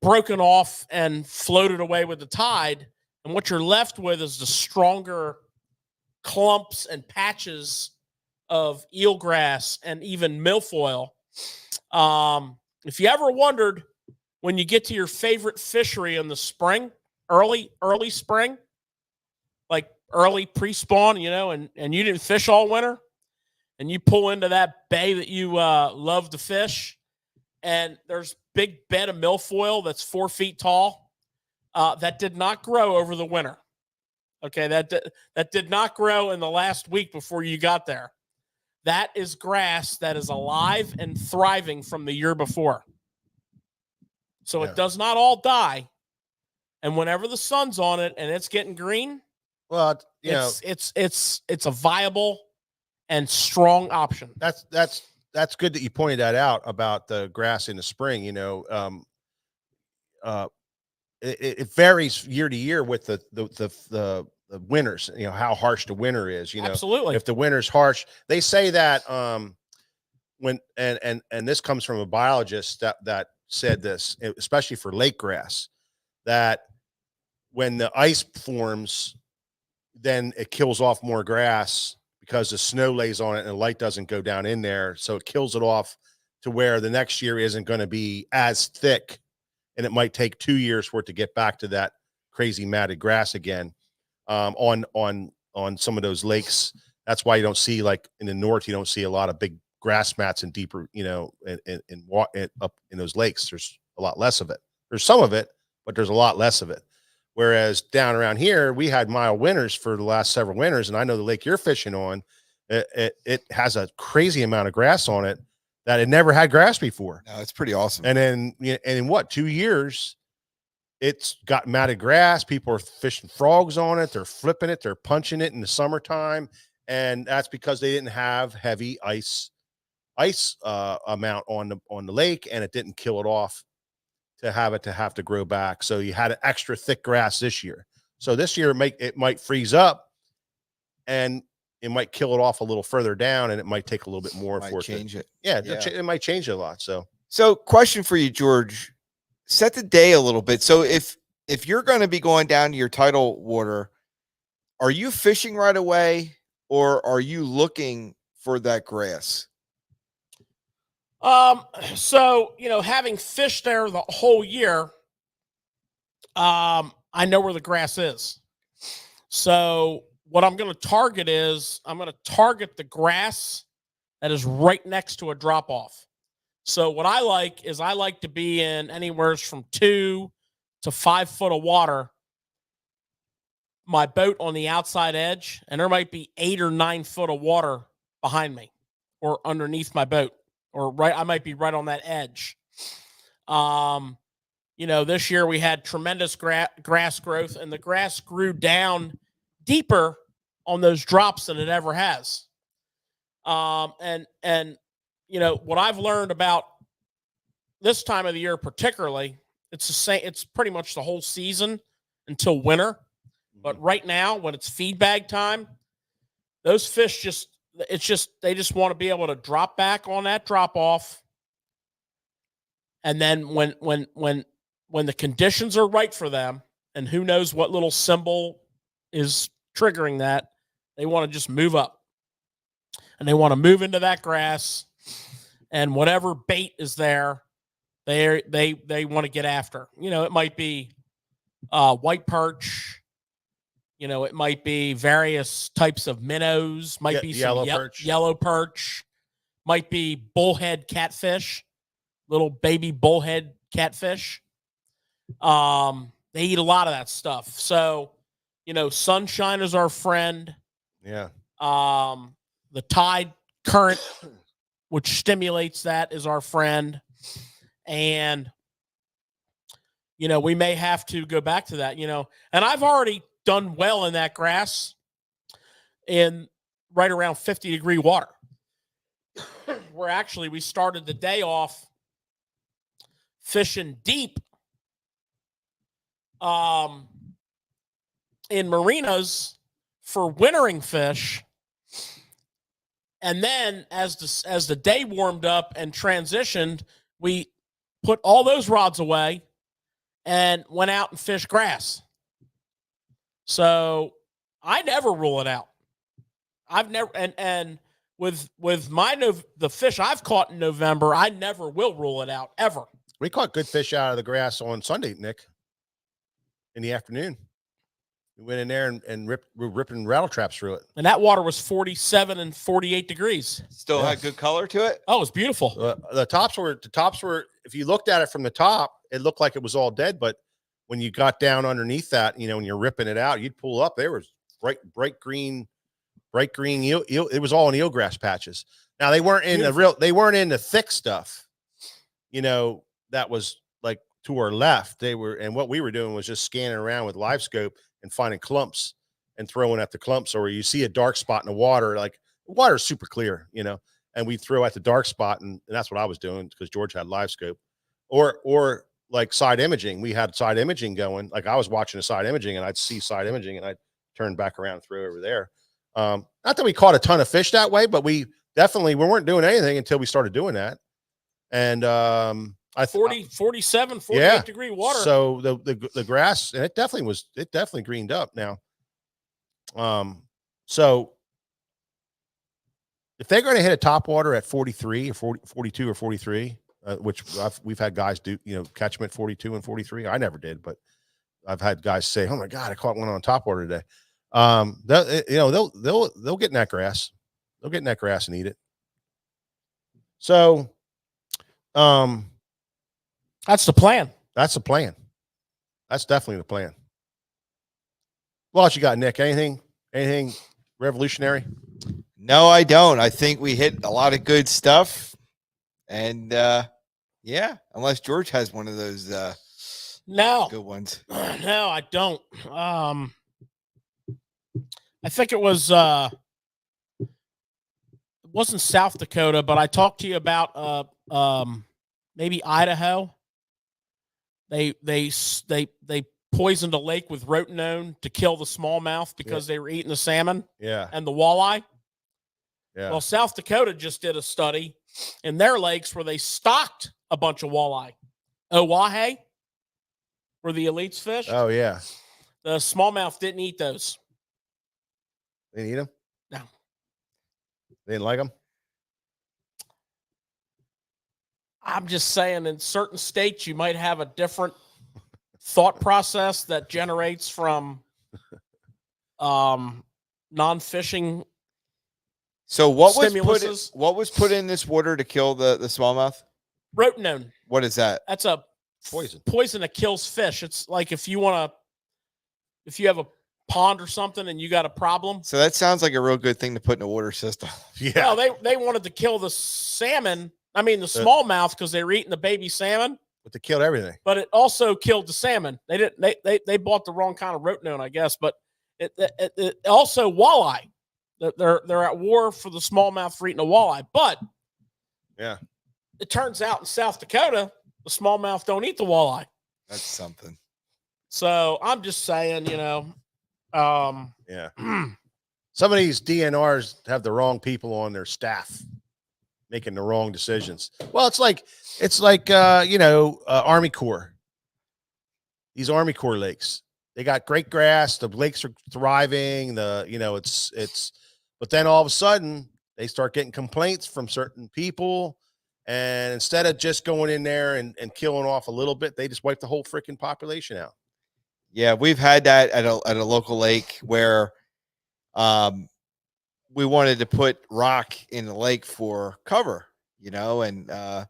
broken off and floated away with the tide. And what you're left with is the stronger clumps and patches of eelgrass and even milfoil. If you ever wondered when you get to your favorite fishery in the spring, early spring, like early pre-spawn, and you didn't fish all winter, and you pull into that bay that you love to fish, and there's big bed of milfoil that's 4 feet tall, that did not grow over the winter. Okay, that did not grow in the last week before you got there. That is grass that is alive and thriving from the year before. So Yeah. it does not all die. And whenever the sun's on it and it's getting green, Well, it's a viable and strong option. that's good that you pointed that out about the grass in the spring. It varies year to year with the winters. How harsh the winter is. Absolutely. If the winter's harsh, they say that when and this comes from a biologist that said this, especially for lake grass, that when the ice forms, then it kills off more grass because the snow lays on it and the light doesn't go down in there. So it kills it off to where the next year isn't going to be as thick. And it might take 2 years for it to get back to that crazy matted grass again on some of those lakes. That's why you don't see, like in the north, you don't see a lot of big grass mats and deeper, up in those lakes. There's a lot less of it. There's some of it, but there's a lot less of it. Whereas down around here, we had mild winters for the last several winters. And I know the lake you're fishing on, it has a crazy amount of grass on it that it never had grass before. No, it's pretty awesome. And then, and in 2 years, it's got matted grass. People are fishing frogs on it. They're flipping it. They're punching it in the summertime. And that's because they didn't have heavy ice amount on the lake, and it didn't kill it off to have to grow back. So you had an extra thick grass this year. So this year it might freeze up, and it might kill it off a little further down, and it might take a little bit more for it to change it. Yeah, Yeah. it might change it a lot. So question for you, George, set the day a little bit. So if you're going to be going down to your tidal water, are you fishing right away, or are you looking for that grass? So, having fished there the whole year, I know where the grass is. So what I'm going to target is the grass that is right next to a drop off. So what I like to be in anywhere from 2 to 5 foot of water, my boat on the outside edge, and there might be 8 or 9 foot of water behind me or underneath my boat, or I might be right on that edge. This year we had tremendous grass growth, and the grass grew down deeper on those drops than it ever has. And what I've learned about this time of the year, particularly, it's the same. It's pretty much the whole season until winter. But right now, when it's feed bag time, those fish they just want to be able to drop back on that drop off. And then when the conditions are right for them, and who knows what little symbol is triggering that, they want to just move up, and they want to move into that grass, and whatever bait is there, they want to get after. It might be white perch. It might be various types of minnows, might be some yellow perch, might be bullhead catfish, little baby bullhead catfish. They eat a lot of that stuff. So, sunshine is our friend. Yeah. The tide current, which stimulates that, is our friend. And, we may have to go back to that, and I've already done well in that grass in right around 50-degree water, where actually we started the day off fishing deep in marinas for wintering fish. And then as the day warmed up and transitioned, we put all those rods away and went out and fished grass. So I never rule it out. I've never, and with the fish I've caught in November, I never will rule it out ever. We caught good fish out of the grass on Sunday, Nick, in the afternoon. We went in there and we're ripping rattle traps through it. And that water was 47 and 48 degrees. Still Yeah. had good color to it. Oh, it was beautiful. The tops were, if you looked at it from the top, it looked like it was all dead. But when you got down underneath that, when you're ripping it out, you'd pull up. There was bright green eel. It was all in eelgrass patches. Now they weren't in they weren't in the thick stuff, that was like to our left. And what we were doing was just scanning around with live scope and finding clumps and throwing at the clumps. Or you see a dark spot in the water, like the water's super clear, and we throw at the dark spot. And that's what I was doing because George had live scope or like side imaging. We had side imaging going. Like I was watching the side imaging and I'd see side imaging and I'd turn back around and throw over there. Not that we caught a ton of fish that way, but we weren't doing anything until we started doing that. And, 47, 48 degree water. So the grass, and it definitely greened up now. So if they're going to hit a top water at 43 or 40, 42 or 43, which we've had guys do, catch them at 42 and 43. I never did, but I've had guys say, "Oh my God, I caught one on top water today." They'll get in that grass. They'll get in that grass and eat it. So, that's the plan. That's the plan. That's definitely the plan. What else you got, Nick? Anything revolutionary? No, I don't. I think we hit a lot of good stuff. And unless George has one of those No, good ones. No, I don't. I think it wasn't South Dakota, but I talked to you about maybe Idaho. They poisoned a lake with rotenone to kill the smallmouth because they were eating the salmon and the walleye. Yeah. Well, South Dakota just did a study in their lakes where they stocked a bunch of walleye. Oahe, where the elites fish. Oh yeah. The smallmouth didn't eat those. They didn't eat them? No. They didn't like them? I'm just saying in certain states, you might have a different thought process that generates from non-fishing. So what Stimuluses. was put in this water to kill the smallmouth? Rotenone. What is that? That's a poison that kills fish. It's like if you have a pond or something and you got a problem. So that sounds like a real good thing to put in a water system. Yeah. Well, they wanted to kill the salmon. I mean, the smallmouth because they were eating the baby salmon. But they killed everything. But it also killed the salmon. They didn't. They bought the wrong kind of rotenone, I guess. But it also walleye. They're at war for the smallmouth for eating a walleye. But yeah, it turns out in South Dakota, the smallmouth don't eat the walleye. That's something. So I'm just saying, yeah. Some of these DNRs have the wrong people on their staff making the wrong decisions. Well, it's like Army Corps. These Army Corps lakes, they got great grass. The lakes are thriving. But then all of a sudden they start getting complaints from certain people. And instead of just going in there and killing off a little bit, they just wipe the whole freaking population out. Yeah, we've had that at a local lake where we wanted to put rock in the lake for cover, and the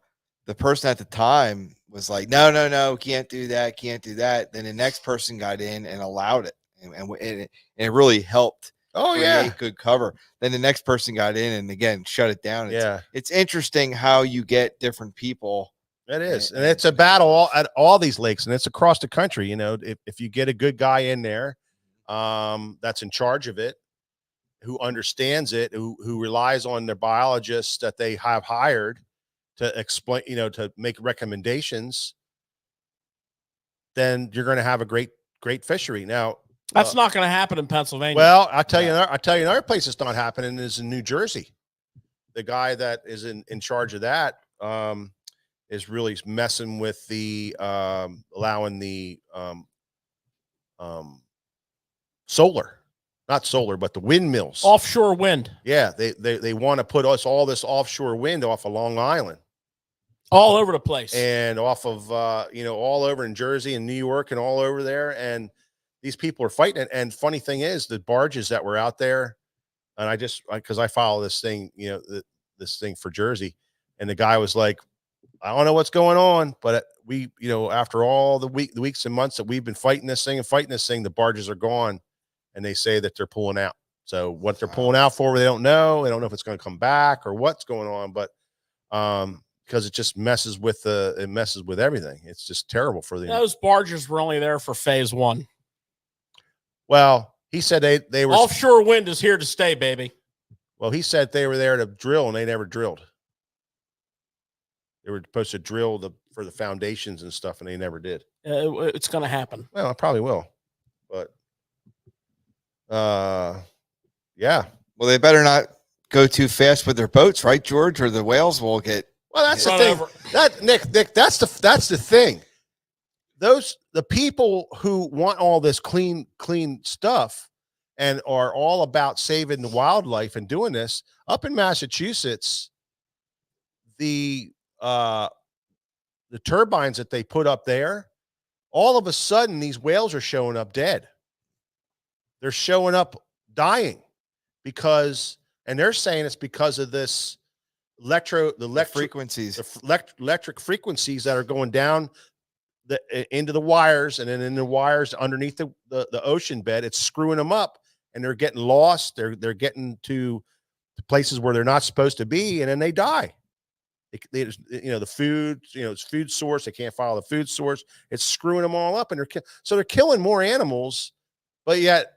person at the time was like, no, can't do that. Then the next person got in and allowed it. And it really helped. Oh yeah. Good cover. Then the next person got in and again, shut it down. It's interesting how you get different people. It is. And it's a battle at all these lakes, and it's across the country. If you get a good guy in there, that's in charge of it, who understands it, who relies on their biologists that they have hired to explain, to make recommendations, then you're going to have a great fishery. Now, that's not going to happen in Pennsylvania. Well, I'll tell you another place that's not happening is in New Jersey. The guy that is in charge of that is really messing with the allowing the solar. not solar, but the windmills. Offshore wind Yeah, they want to put us all this offshore wind off of Long Island all over the place. and off of all over in Jersey and New York and all over there. And these people are fighting it. And funny thing is, the barges that were out there, and because I follow this thing, this thing for Jersey, and the guy was like, I don't know what's going on, but we, after all the weeks and months that we've been fighting this thing, the barges are gone, and they say that they're pulling out. So what they're pulling out for, they don't know. They don't know if it's going to come back or what's going on, but because it just messes with everything. It's just terrible for Those barges were only there for phase 1. Well, he said they were Offshore wind is here to stay, baby. Well, he said they were there to drill, and they never drilled. They were supposed to drill for the foundations and stuff, and they never did. It's going to happen. Well, it probably will, but yeah. Well, they better not go too fast with their boats, right, George? Or the whales will get. Well, that's the Run thing. over. That Nick, that's the thing. The people who want all this clean stuff and are all about saving the wildlife and doing this up in Massachusetts, the turbines that they put up there, all of a sudden these whales are showing up dead. They're showing up dying and they're saying it's because of this frequencies. electric frequencies that are going down into the wires, and then in the wires underneath the ocean bed. It's screwing them up, and they're getting lost. They're getting to places where they're not supposed to be, and then they die. The food, it's food source. They can't follow the food source. It's screwing them all up, and they're killing more animals, but yet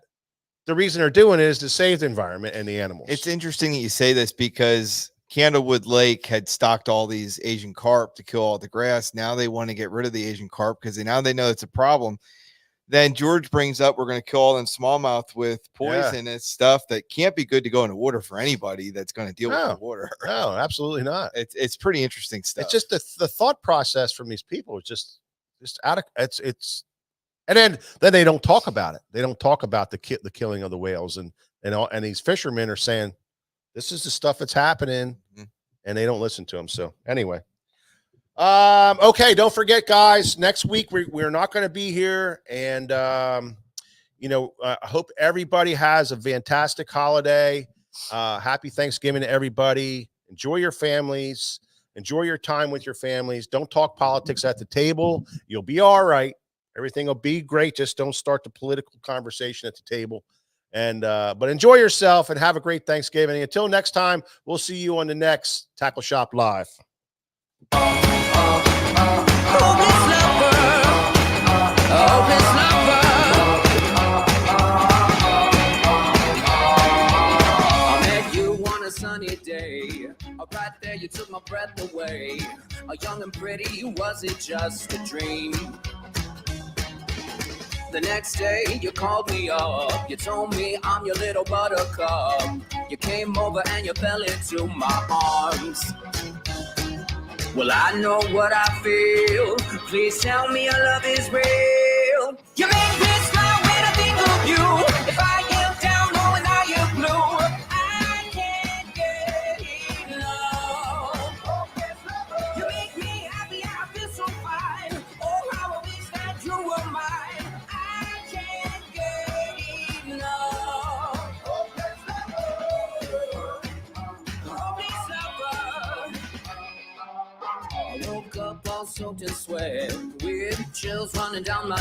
the reason they're doing it is to save the environment and the animals. It's interesting that you say this because Candlewood Lake had stocked all these Asian carp to kill all the grass. Now they want to get rid of the Asian carp because they know it's a problem. Then George brings up we're going to kill all them smallmouth with poison and stuff that can't be good to go in the water for anybody that's going to deal with the water. No, absolutely not. It's pretty interesting stuff. It's just the thought process from these people is just out of it's. And then they don't talk about it. They don't talk about the killing of the whales, and these fishermen are saying this is the stuff that's happening, and they don't listen to them. So anyway, okay, don't forget, guys. Next week we're not going to be here, and I hope everybody has a fantastic holiday. Happy Thanksgiving to everybody. Enjoy your families. Enjoy your time with your families. Don't talk politics at the table. You'll be all right. Everything will be great. Just don't start the political conversation at the table. And but enjoy yourself and have a great Thanksgiving. Until next time, we'll see you on the next Tackle Shop Live. I met you on a sunny day. Right there, you took my breath away. Young and pretty, was it just a dream? The next day, you called me up. You told me I'm your little buttercup. You came over and you fell into my arms. Well, I know what I feel. Please tell me your love is real. You make me smile when I think of you. If I am down or when I am blue, I can't get enough. You make me happy, I feel so fine. Oh, how I wish that you were mine. I can't get enough. Holy supper. I woke up all soaked in sweat, with chills running down my